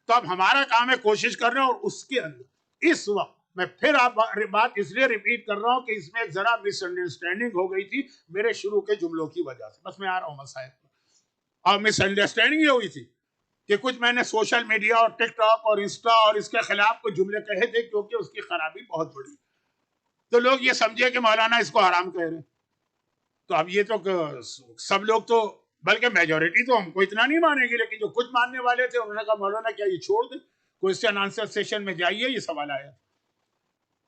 تو اب ہمارا کام ہے کوشش کرنا, اور اس کے اندر اس وقت میں پھر آپ بات اس لیے ریپیٹ کر رہا ہوں کہ اس میں ایک ذرا مس انڈرسٹینڈنگ ہو گئی تھی میرے شروع کے جملوں کی وجہ سے. بس میں آ رہا ہوں مسائل پر. اور مس انڈرسٹینڈنگ یہ ہوئی تھی کہ کچھ میں نے سوشل میڈیا اور ٹک ٹاک اور انسٹا اور اس کے خلاف کچھ جملے کہے تھے, کیونکہ اس کی خرابی بہت بڑی. تو لوگ یہ سمجھے کہ مولانا اس کو حرام کہہ رہے. تو اب یہ تو سب لوگ تو, بلکہ میجورٹی تو ہم کو اتنا نہیں مانے گی, لیکن جو کچھ ماننے والے تھے انہوں نے کہا مولانا کیا یہ چھوڑ دیں, کوئسچن آنسر سیشن میں جائیے, یہ سوال آیا.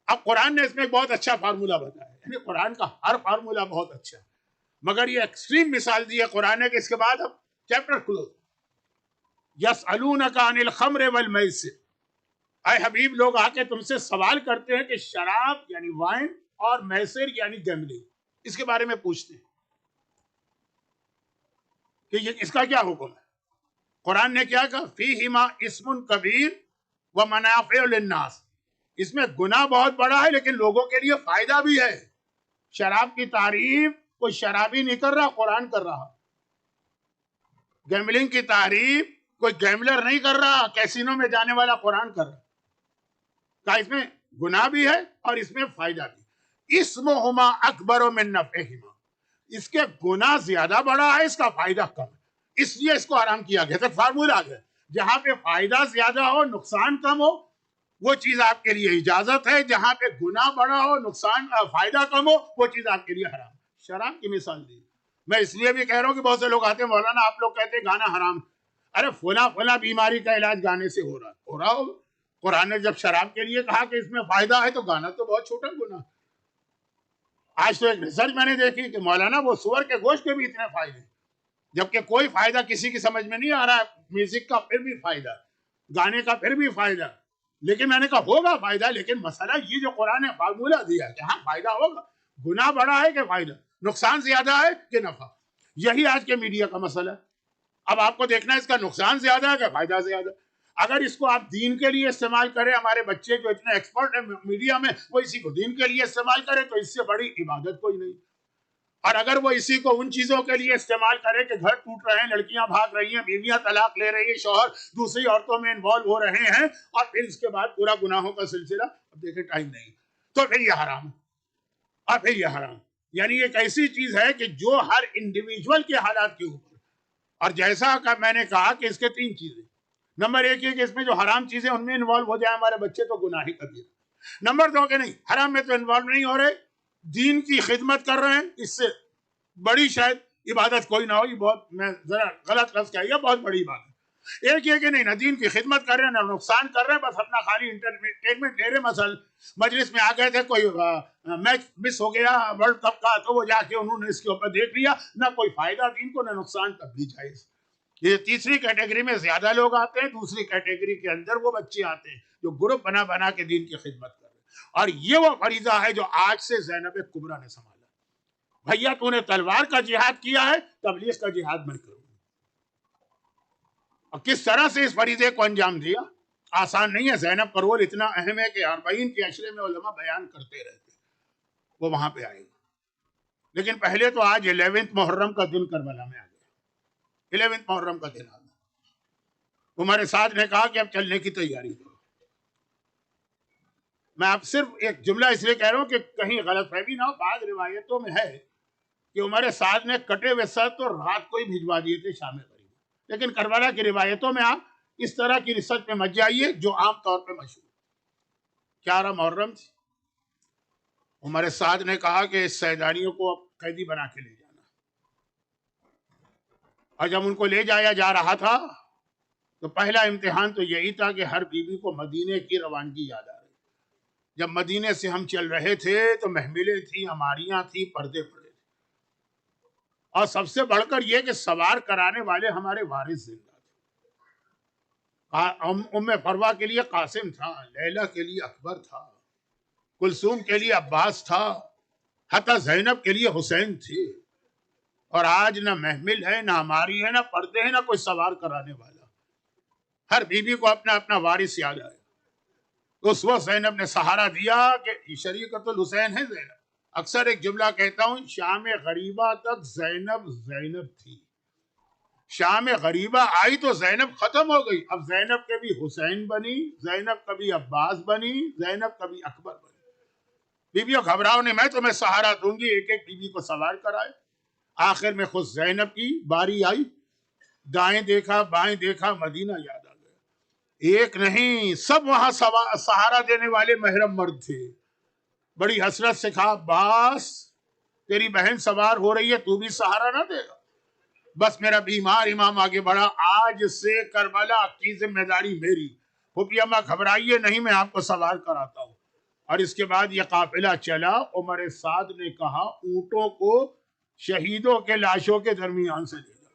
اب قرآن نے اس میں ایک بہت اچھا فارمولہ بتایا، یعنی قرآن کا ہر فارمولہ بہت اچھا ہے، مگر یہ ایکسٹریم مثال دی ہے قرآن نے کہ اس کے بعد اب چیپٹر کلوز. یسألونک عن الخمر والمیسر، اے حبیب لوگ آ کے تم سے سوال کرتے ہیں کہ شراب یعنی وائن اور میسر یعنی گیملنگ، اس کے بارے میں پوچھتے ہیں کہ اس کا کیا حکم ہے. قرآن نے کیا کہا؟ فیہما اسم کبیر ومنافع للناس، اس میں گناہ بہت بڑا ہے لیکن لوگوں کے لیے فائدہ بھی ہے. شراب کی تعریف کوئی شرابی نہیں کر رہا، قرآن کر رہا. گیملنگ کی تعریف کوئی گیملر نہیں کر رہا، کیسینو میں جانے والا قرآن کر رہا. کہا اس میں گناہ بھی ہے اور اس میں فائدہ بھی. اسمہما اکبر من نفعہما، اس کے گناہ زیادہ بڑا ہے، اس کا فائدہ کم ہے، اس لیے اس کو حرام کیا گیا. تو فارمولہ آ گیا، جہاں پہ فائدہ زیادہ ہو نقصان کم ہو وہ چیز آپ کے لیے اجازت ہے، جہاں پہ گناہ بڑا ہو نقصان فائدہ کم ہو وہ چیز آپ کے لیے حرام. شراب کی مثال دی. میں اس لیے بھی کہہ رہا ہوں کہ بہت سے لوگ آتے ہیں مولانا آپ لوگ کہتے ہیں گانا حرام. ارے فلاں بیماری کا علاج گانے سے ہو رہا ہوگا. قرآن نے جب شراب کے لیے کہا کہ اس میں فائدہ ہے تو گانا تو بہت چھوٹا گناہ. آج تو ایک ریسرچ میں نے دیکھی کہ مولانا وہ سور کے گوشت کے بھی اتنے فائدے، جبکہ کوئی فائدہ کسی کی سمجھ میں نہیں آ رہا ہے. میوزک کا پھر بھی فائدہ، گانے کا پھر بھی فائدہ، لیکن میں نے کہا ہوگا فائدہ، لیکن مسئلہ یہ جو قرآن نے فارمولہ دیا کہ ہاں فائدہ ہوگا. گناہ بڑا ہے کہ فائدہ، نقصان زیادہ ہے کہ نفع. یہی آج کے میڈیا کا مسئلہ ہے. اب آپ کو دیکھنا ہے اس کا نقصان زیادہ ہے کہ فائدہ زیادہ. اگر اس کو آپ دین کے لیے استعمال کریں، ہمارے بچے جو اتنے ایکسپرٹ ہیں میڈیا میں وہ اسی کو دین کے لیے استعمال کریں تو اس سے بڑی عبادت کوئی نہیں. اور اگر وہ اسی کو ان چیزوں کے لیے استعمال کرے کہ گھر ٹوٹ رہے ہیں، لڑکیاں بھاگ رہی ہیں، بیویاں طلاق لے رہی ہیں، شوہر دوسری عورتوں میں انوالو ہو رہے ہیں، اور پھر اس کے بعد پورا گناہوں کا سلسلہ، اب دیکھیں ٹائم نہیں، تو پھر یہ حرام ہے. اور پھر یہ حرام یعنی ایک ایسی چیز ہے کہ جو ہر انڈیویجول کے حالات کے اوپر، اور جیسا کہ میں نے کہا کہ اس کے تین چیزیں. نمبر ایک یہ کہ اس میں جو حرام چیزیں ان میں انوالو ہو جائیں ہمارے بچے تو گناہ ہی کبیر. نمبر دو کہ نہیں حرام میں تو انوالو نہیں ہو رہے، دین کی خدمت کر رہے ہیں، اس سے بڑی شاید عبادت کوئی نہ ہو. یہ بہت میں ذرا غلط لفظ کہا، بہت بڑی عبادت. ایک یہ کہ نہیں نہ دین کی خدمت کر رہے ہیں نہ نقصان کر رہے ہیں، بس اپنا خالی انٹرٹینمنٹ لے رہے. مثلا مجلس میں آ گئے تھے، کوئی میچ مس ہو گیا ورلڈ کپ کا تو وہ جا کے انہوں نے اس کے اوپر دیکھ لیا، نہ کوئی فائدہ دین کو نہ نقصان، تب بھی جائز. یہ تیسری کیٹیگری میں زیادہ لوگ آتے ہیں. دوسری کیٹیگری کے اندر وہ بچے آتے ہیں جو گروپ بنا بنا کے دین کی خدمت کر رہے ہیں. اور یہ وہ فریضہ ہے جو آج سے زینب کبریٰ نے سنبھالا. بھیا تو نے تلوار کا جہاد کیا ہے، تبلیغ کا جہاد میں کروں. اور کس طرح سے اس فریضے کو انجام دیا آسان نہیں ہے. زینب کا رول اتنا اہم ہے کہ 40 کے عشرے میں علماء بیان کرتے رہتے. وہ وہاں پہ آئے گا. لیکن پہلے تو آج 11 محرم کا دن کربلا میں آ گیا. 11 محرم کا دن آ گیا. عمر سعد نے کہا کہ اب چلنے کی تیاری کرو. میں اب صرف ایک جملہ اس لیے کہہ رہا ہوں کہ کہیں غلط فہمی نہ ہو. بعض روایتوں میں ہے کہ عمر سعد نے کٹے ہوئے سر تو رات کو ہی بھجوا دیے تھے شام غریب. لیکن کربلا کی روایتوں میں آپ اس طرح کی ریسرچ میں مت جائیے جو عام طور پہ مشہور. 11 محرم تھی. عمر سعد نے کہا کہ اس سیدانیوں کو اب قیدی بنا کے لے جانا. اور جب ان کو لے جایا جا رہا تھا تو پہلا امتحان تو یہی تھا کہ ہر بیوی کو مدینے کی روانگی یاد آ رہی. جب مدینے سے ہم چل رہے تھے تو محملیں تھیں، ہماریاں تھیں، پردے پڑے تھے. اور سب سے بڑھ کر یہ کہ سوار کرانے والے ہمارے وارث زندہ تھے. ام فروا کے لیے قاسم تھا، لیلا کے لیے اکبر تھا، کلثوم کے لیے عباس تھا، حتی زینب کے لیے حسین تھے. اور آج نہ محمل ہے، نہ ہماری ہے، نہ پردے ہیں، نہ کوئی سوار کرانے والا. ہر بیوی کو اپنا اپنا وارث یاد آئے. اس وقت زینب نے سہارا دیا کہ شریعت الحسین ہے زینب. اکثر ایک جملہ کہتا ہوں، شام غریبہ تک زینب زینب تھی. شام غریبہ آئی تو زینب ختم ہو گئی. اب زینب کبھی حسین بنی، زینب کبھی عباس بنی، زینب کبھی اکبر بنی. بیویوں گھبراؤ نہیں، میں تمہیں سہارا دوں گی. ایک ایک بیوی کو سوار کرائے. آخر میں خود زینب کی باری آئی. دائیں دیکھا بائیں دیکھا، مدینہ یاد آ گیا. ایک نہیں سب وہاں سہارا دینے والے محرم مرد تھے. بڑی حسرت سے کہا عباس تیری بہن سوار ہو رہی ہے، تو بھی سہارا نہ دے گا؟ بس میرا بیمار امام آگے بڑھا. آج سے کربلا کی ذمہ داری میری. پھوپھی اماں گھبرائیے نہیں، میں آپ کو سوار کراتا ہوں. اور اس کے بعد یہ قافلہ چلا. عمر سعد نے کہا اونٹوں کو شہیدوں کے لاشوں کے درمیان سے لے جاؤ.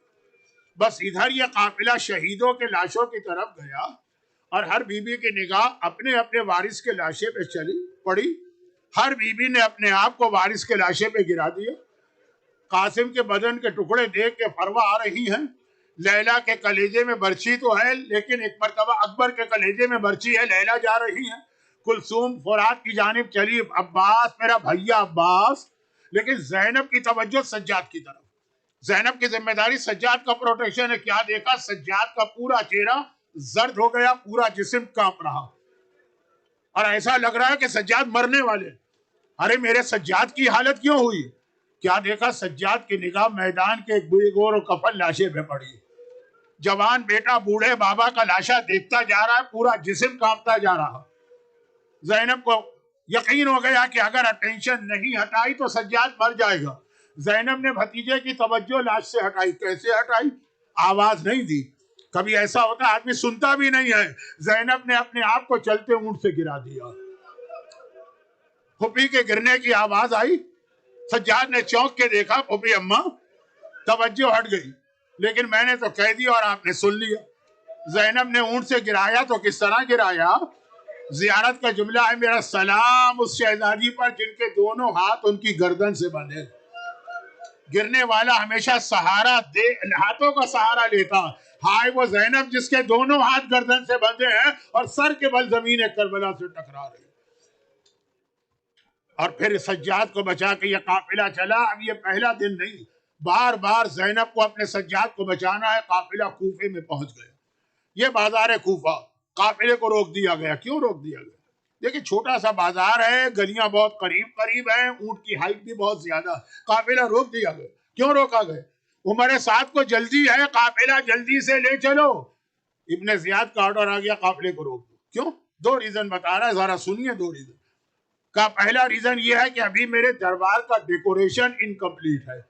بس ادھر یہ قافلہ شہیدوں کے لاشوں کی طرف گیا اور ہر بی بی کی نگاہ اپنے اپنے وارث کے لاشے پہ چلی پڑی. ہر بی بی نے اپنے آپ کو وارث کے لاشے پہ گرا دیا. قاسم کے بدن کے ٹکڑے دیکھ کے فروا آ رہی ہیں. لیلا کے کلیجے میں برچی تو ہے لیکن ایک مرتبہ اکبر کے کلیجے میں برچی ہے. لیلا جا رہی ہیں. کلثوم فرات کی جانب چلی, عباس میرا بھیا عباس. لیکن زینب کی توجہ سجاد کی طرف. زینب کی ذمہ داری سجاد کا پروٹیکشن ہے. کیا دیکھا, سجاد کا پورا چہرہ زرد ہو گیا, پورا جسم کانپ رہا اور ایسا لگ رہا ہے کہ سجاد مرنے والے. ارے میرے سجاد کی حالت کیوں ہوئی؟ کیا دیکھا, سجاد کی نگاہ میدان کے ایک بے گور و کفن لاشے پہ پڑی. جوان بیٹا بوڑھے بابا کا لاشا دیکھتا جا رہا ہے, پورا جسم کانپتا جا رہا. زینب کو یقین ہو گیا کہ اگر اٹینشن نہیں ہٹائی تو سجاد مر جائے گا. زینب نے بھتیجے کی توجہ لاش سے ہٹائی. کیسے ہٹائی؟ آواز نہیں دی. کبھی ایسا ہوتا ہے آدمی سنتا بھی نہیں ہے. زینب نے اپنے آپ کو چلتے اونٹ سے گرا دیا. پھوپھی کے گرنے کی آواز آئی. سجاد نے چونک کے دیکھا, پھوپھی اماں. توجہ ہٹ گئی. لیکن میں نے تو کہہ دیا اور آپ نے سن لیا. زینب نے اونٹ سے گرایا تو کس طرح گرایا؟ زیارت کا جملہ ہے, میرا سلام اس شہزادی پر جن کے دونوں ہاتھ ان کی گردن سے بندھے. گرنے والا ہمیشہ سہارا دے, ہاتھوں کا سہارا لیتا. ہائے وہ زینب جس کے دونوں ہاتھ گردن سے بندھے ہیں اور سر کے بل زمین کربلا سے ٹکرا رہی. اور پھر سجاد کو بچا کے یہ قافلہ چلا. اب یہ پہلا دن نہیں, بار بار زینب کو اپنے سجاد کو بچانا ہے. قافلہ کوفے میں پہنچ گیا. یہ بازار کوفہ, قافلے کو روک دیا گیا. کیوں روک دیا گیا؟ دیکھیں چھوٹا سا بازار ہے, گلیاں بہت قریب قریب ہیں, اونٹ کی ہائٹ بھی بہت زیادہ. قافلہ روک دیا گیا. کیوں روکا گیا؟ عمر سعد کو جلدی ہے, قافلہ جلدی سے لے چلو. ابن زیاد کا آرڈر آ گیا قافلے کو روک دو. کیوں؟ دو ریزن بتا رہا ہے, ذرا سنیے دو ریزن کا. پہلا ریزن یہ ہے کہ ابھی میرے دربار کا ڈیکوریشن انکمپلیٹ ہے.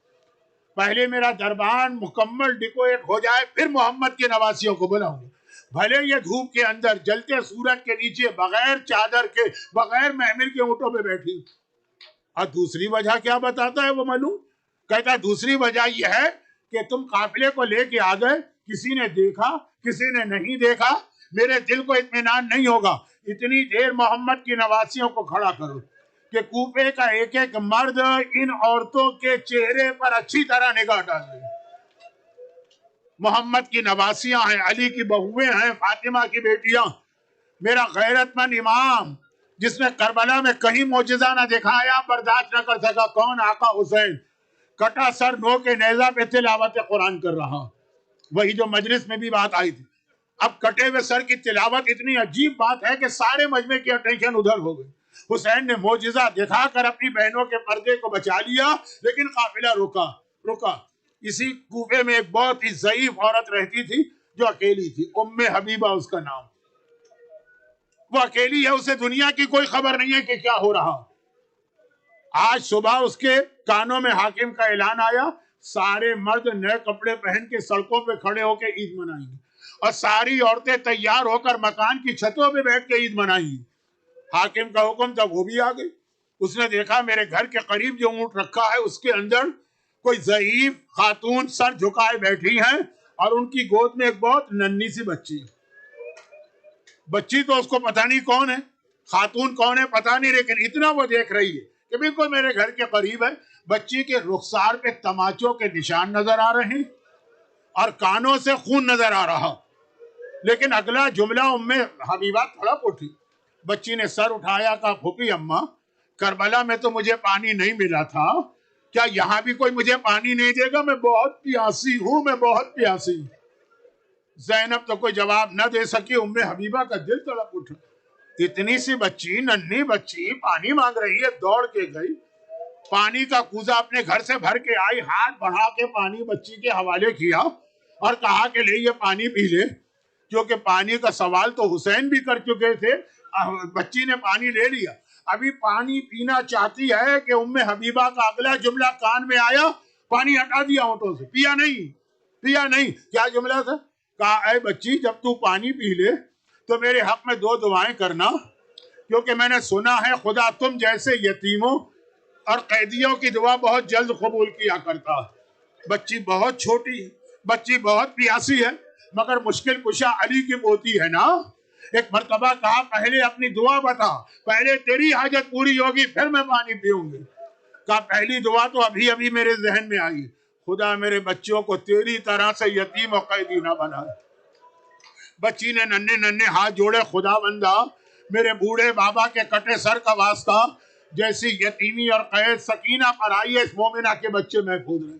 پہلے میرا دربار مکمل ڈیکوریٹ ہو جائے پھر محمد کے نواسیوں کو بلاؤں گا. بھلے یہ دھوپ کے اندر جلتے سورج کے نیچے بغیر چادر کے بغیر محمل کے اونٹوں پہ بیٹھی. اور دوسری وجہ کیا بتاتا ہے وہ معلوم؟ کہتا ہے دوسری وجہ یہ ہے کہ تم قافلے کو لے کے آ گئے, کسی نے دیکھا کسی نے نہیں دیکھا, میرے دل کو اطمینان نہیں ہوگا. اتنی دیر محمد کی نواسیوں کو کھڑا کرو کہ کوفے کا ایک ایک مرد ان عورتوں کے چہرے پر اچھی طرح نگاہ ڈالے. محمد کی نواسیاں ہیں, علی کی بہویں ہیں, فاطمہ کی بیٹیاں. میرا غیرت مند امام جس نے کربلا میں کہیں معجزہ نہ دکھایا برداشت نہ کر سکا. کون؟ آقا حسین. کٹا سر نو کے نیزہ پہ تلاوت قرآن کر رہا. وہی جو مجلس میں بھی بات آئی تھی. اب کٹے ہوئے سر کی تلاوت اتنی عجیب بات ہے کہ سارے مجمع کی اٹینشن ادھر ہو گئی. حسین نے معجزہ دکھا کر اپنی بہنوں کے پردے کو بچا لیا, لیکن قافلہ رکا. اسی کوفے میں ایک بہت ہی ضعیف عورت رہتی تھی جو اکیلی تھی, ام حبیبہ اس کا نام. وہ اکیلی ہے, اسے دنیا کی کوئی خبر نہیں ہے کہ کیا ہو رہا. آج صبح اس کے کانوں میں حاکم کا اعلان آیا, سارے مرد نئے کپڑے پہن کے سڑکوں پہ کھڑے ہو کے عید منائیں گے اور ساری عورتیں تیار ہو کر مکان کی چھتوں پہ بیٹھ کے عید منائیں گی. حاکم کا حکم تھا, وہ بھی آ گئی. اس نے دیکھا میرے گھر کے قریب جو اونٹ رکھا ہے اس کے اندر کوئی ضعیف خاتون سر جھکائے بیٹھی ہیں اور ان کی گود میں ایک بہت ننھی سی بچی. بچی تو اس کو پتہ نہیں کون ہے, خاتون کون ہے پتہ نہیں, لیکن اتنا وہ دیکھ رہی ہے کہ بالکل میرے گھر کے قریب ہے. بچی کے رخسار پہ تماچوں کے نشان نظر آ رہے ہیں اور کانوں سے خون نظر آ رہا. لیکن اگلا جملہ ام حبیبہ تڑپ اٹھی. بچی نے سر اٹھایا, کہا پھوپھی اماں کربلا میں تو مجھے پانی نہیں ملا تھا, کیا یہاں بھی کوئی مجھے پانی نہیں دے گا؟ میں بہت پیاسی ہوں, میں بہت پیاسی ہوں. زینب تو کوئی جواب نہ دے سکی. ام حبیبہ کا دل تڑپ اٹھا. اتنی سی بچی, ننھی بچی پانی مانگ رہی ہے. دوڑ کے گئی, پانی کا کوزہ اپنے گھر سے بھر کے آئی, ہاتھ بڑھا کے پانی بچی کے حوالے کیا اور کہا کہ لے یہ پانی پی لے. کیونکہ پانی کا سوال تو حسین بھی کر چکے تھے. بچی نے پانی لے لیا, ابھی پانی پینا چاہتی ہے کہ ام حبیبہ کا اگلا جملہ کان میں آیا, پانی ہٹا دیا ہونٹوں سے. پیا نہیں. کیا جملہ تھا؟ کہا اے بچی جب تو پانی پی لے تو میرے حق میں دو دعائیں کرنا, کیونکہ میں نے سنا ہے خدا تم جیسے یتیموں اور قیدیوں کی دعا بہت جلد قبول کیا کرتا ہے۔ بچی بہت چھوٹی ہے، بچی بہت پیاسی ہے، مگر مشکل کشا علی کی پوتی ہے نا۔ ایک مرتبہ کہا پہلے اپنی دعا بتا، پہلے تیری حاجت پوری ہوگی پھر میں پانی پیوں گی۔ کہا پہلی دعا تو ابھی ابھی میرے ذہن میں آئی، خدا میرے بچوں کو تیری طرح سے یتیم و قیدی نہ بنا۔ بچی نے ننھے ننھے ہاتھ جوڑے، خدا بندہ میرے بوڑھے بابا کے کٹے سر کا واسطہ، جیسی یتیمی اور قید سکینہ پر آئی ہے اس مومنہ کے بچے محفوظ رہے۔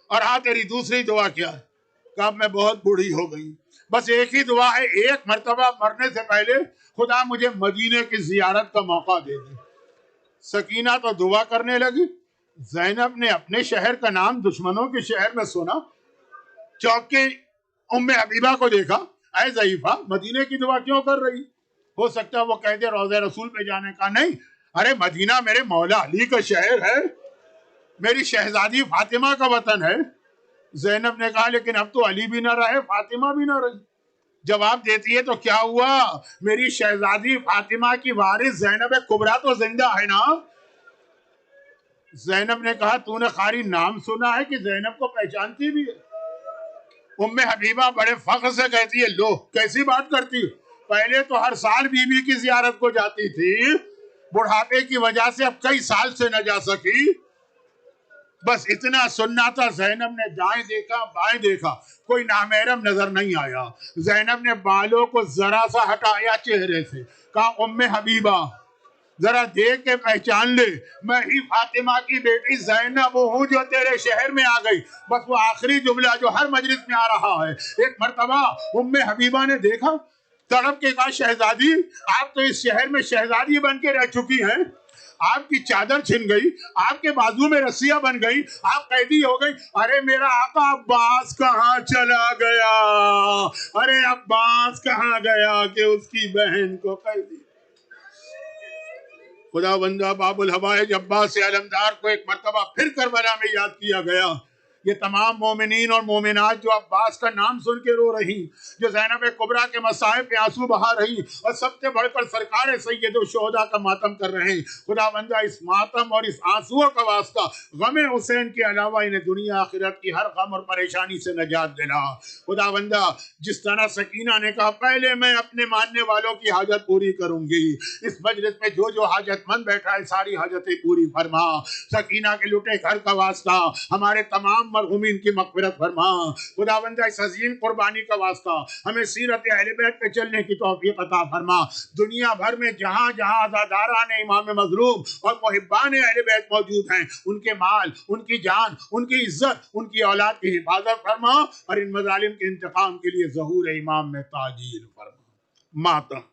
اور ہاں تیری دوسری دعا کیا ہے؟ کہ اب میں بہت بوڑھی ہو گئی، بس ایک ہی دعا ہے، ایک مرتبہ مرنے سے پہلے خدا مجھے مدینے کی زیارت کا موقع دے دے۔ سکینہ تو دعا کرنے لگی، زینب نے اپنے شہر کا نام دشمنوں کے شہر میں سنا، چوک کے ام حبیبہ کو دیکھا، اے ضعیفہ مدینے کی دعا کیوں کر رہی؟ ہو سکتا ہے وہ کہتے روضہ رسول پہ جانے کا، نہیں، ارے مدینہ میرے مولا علی کا شہر ہے، میری شہزادی فاطمہ کا وطن ہے۔ زینب نے کہا لیکن اب تو علی بھی نہ رہے، فاطمہ بھی نہ رہی۔ جواب دیتی ہے تو کیا ہوا، میری شہزادی فاطمہ کی وارث زینب کبریٰ تو زندہ ہے نا۔ زینب نے کہا تو نے خالی نام سنا ہے کہ زینب کو پہچانتی بھی ہے؟ ام حبیبہ بڑے فخر سے کہتی ہے لو کیسی بات کرتی، پہلے تو ہر سال بی بی کی زیارت کو جاتی تھی، بڑھاپے کی وجہ سے اب کئی سال سے نہ جا سکی۔ بس اتنا سننا تھا، زینب نے دائیں دیکھا بائیں دیکھا، کوئی نامحرم نظر نہیں آیا۔ زینب نے بالوں کو ذرا سا ہٹایا چہرے سے، کہا ام حبیبہ ذرا دیکھ کے پہچان لے، میں ہی فاطمہ کی بیٹی زینب ہوں جو تیرے شہر میں آ گئی۔ بس وہ آخری جملہ جو ہر مجلس میں آ رہا ہے۔ ایک مرتبہ ام حبیبہ نے دیکھا، تڑپ کے کہا شہزادی آپ تو اس شہر میں شہزادی بن کے رہ چکی ہیں، آپ کی چادر چھن گئی، آپ کے بازو میں رسیاں بن گئی، آپ قیدی ہو گئی۔ ارے میرا آقا عباس کہاں چلا گیا، ارے عباس کہاں گیا کہ اس کی بہن کو قیدی۔ خدا بندہ باب الحوائج عباس علمدار کو ایک مرتبہ پھر کربلا میں یاد کیا گیا۔ یہ تمام مومنین اور مومنات جو عباس کا نام سن کے رو رہی، جو زینب کبریٰ کے مصائب پہ آنسو بہا رہی اور سب سے بڑھ کر سرکار سید الشہداء کا ماتم کر رہے ہیں، خدا بندہ اس ماتم اور اس آنسو کا واسطہ غم حسین کے علاوہ انہیں دنیا آخرت کی ہر غم اور پریشانی سے نجات دینا۔ خدا بندہ جس طرح سکینہ نے کہا پہلے میں اپنے ماننے والوں کی حاجت پوری کروں گی، اس مجلس میں جو جو حاجت مند بیٹھا ہے ساری حاجتیں پوری فرما۔ سکینہ کے لٹے گھر کا واسطہ ہمارے تمام مرحومین کی مغفرت فرما۔ خداوند اس عظیم قربانی کا واسطہ ہمیں سیرت اہل بیت پہ چلنے کی توفیق عطا فرما۔ دنیا بھر میں جہاں جہاں عزاداران امام مظلوم اور محبان اہل بیت موجود ہیں، ان کے مال، ان کی جان، ان کی عزت، ان کی اولاد کی حفاظت فرما، اور ان مظالم کے انتقام کے لیے ظہور امام میں تعجیل فرما۔ ماتم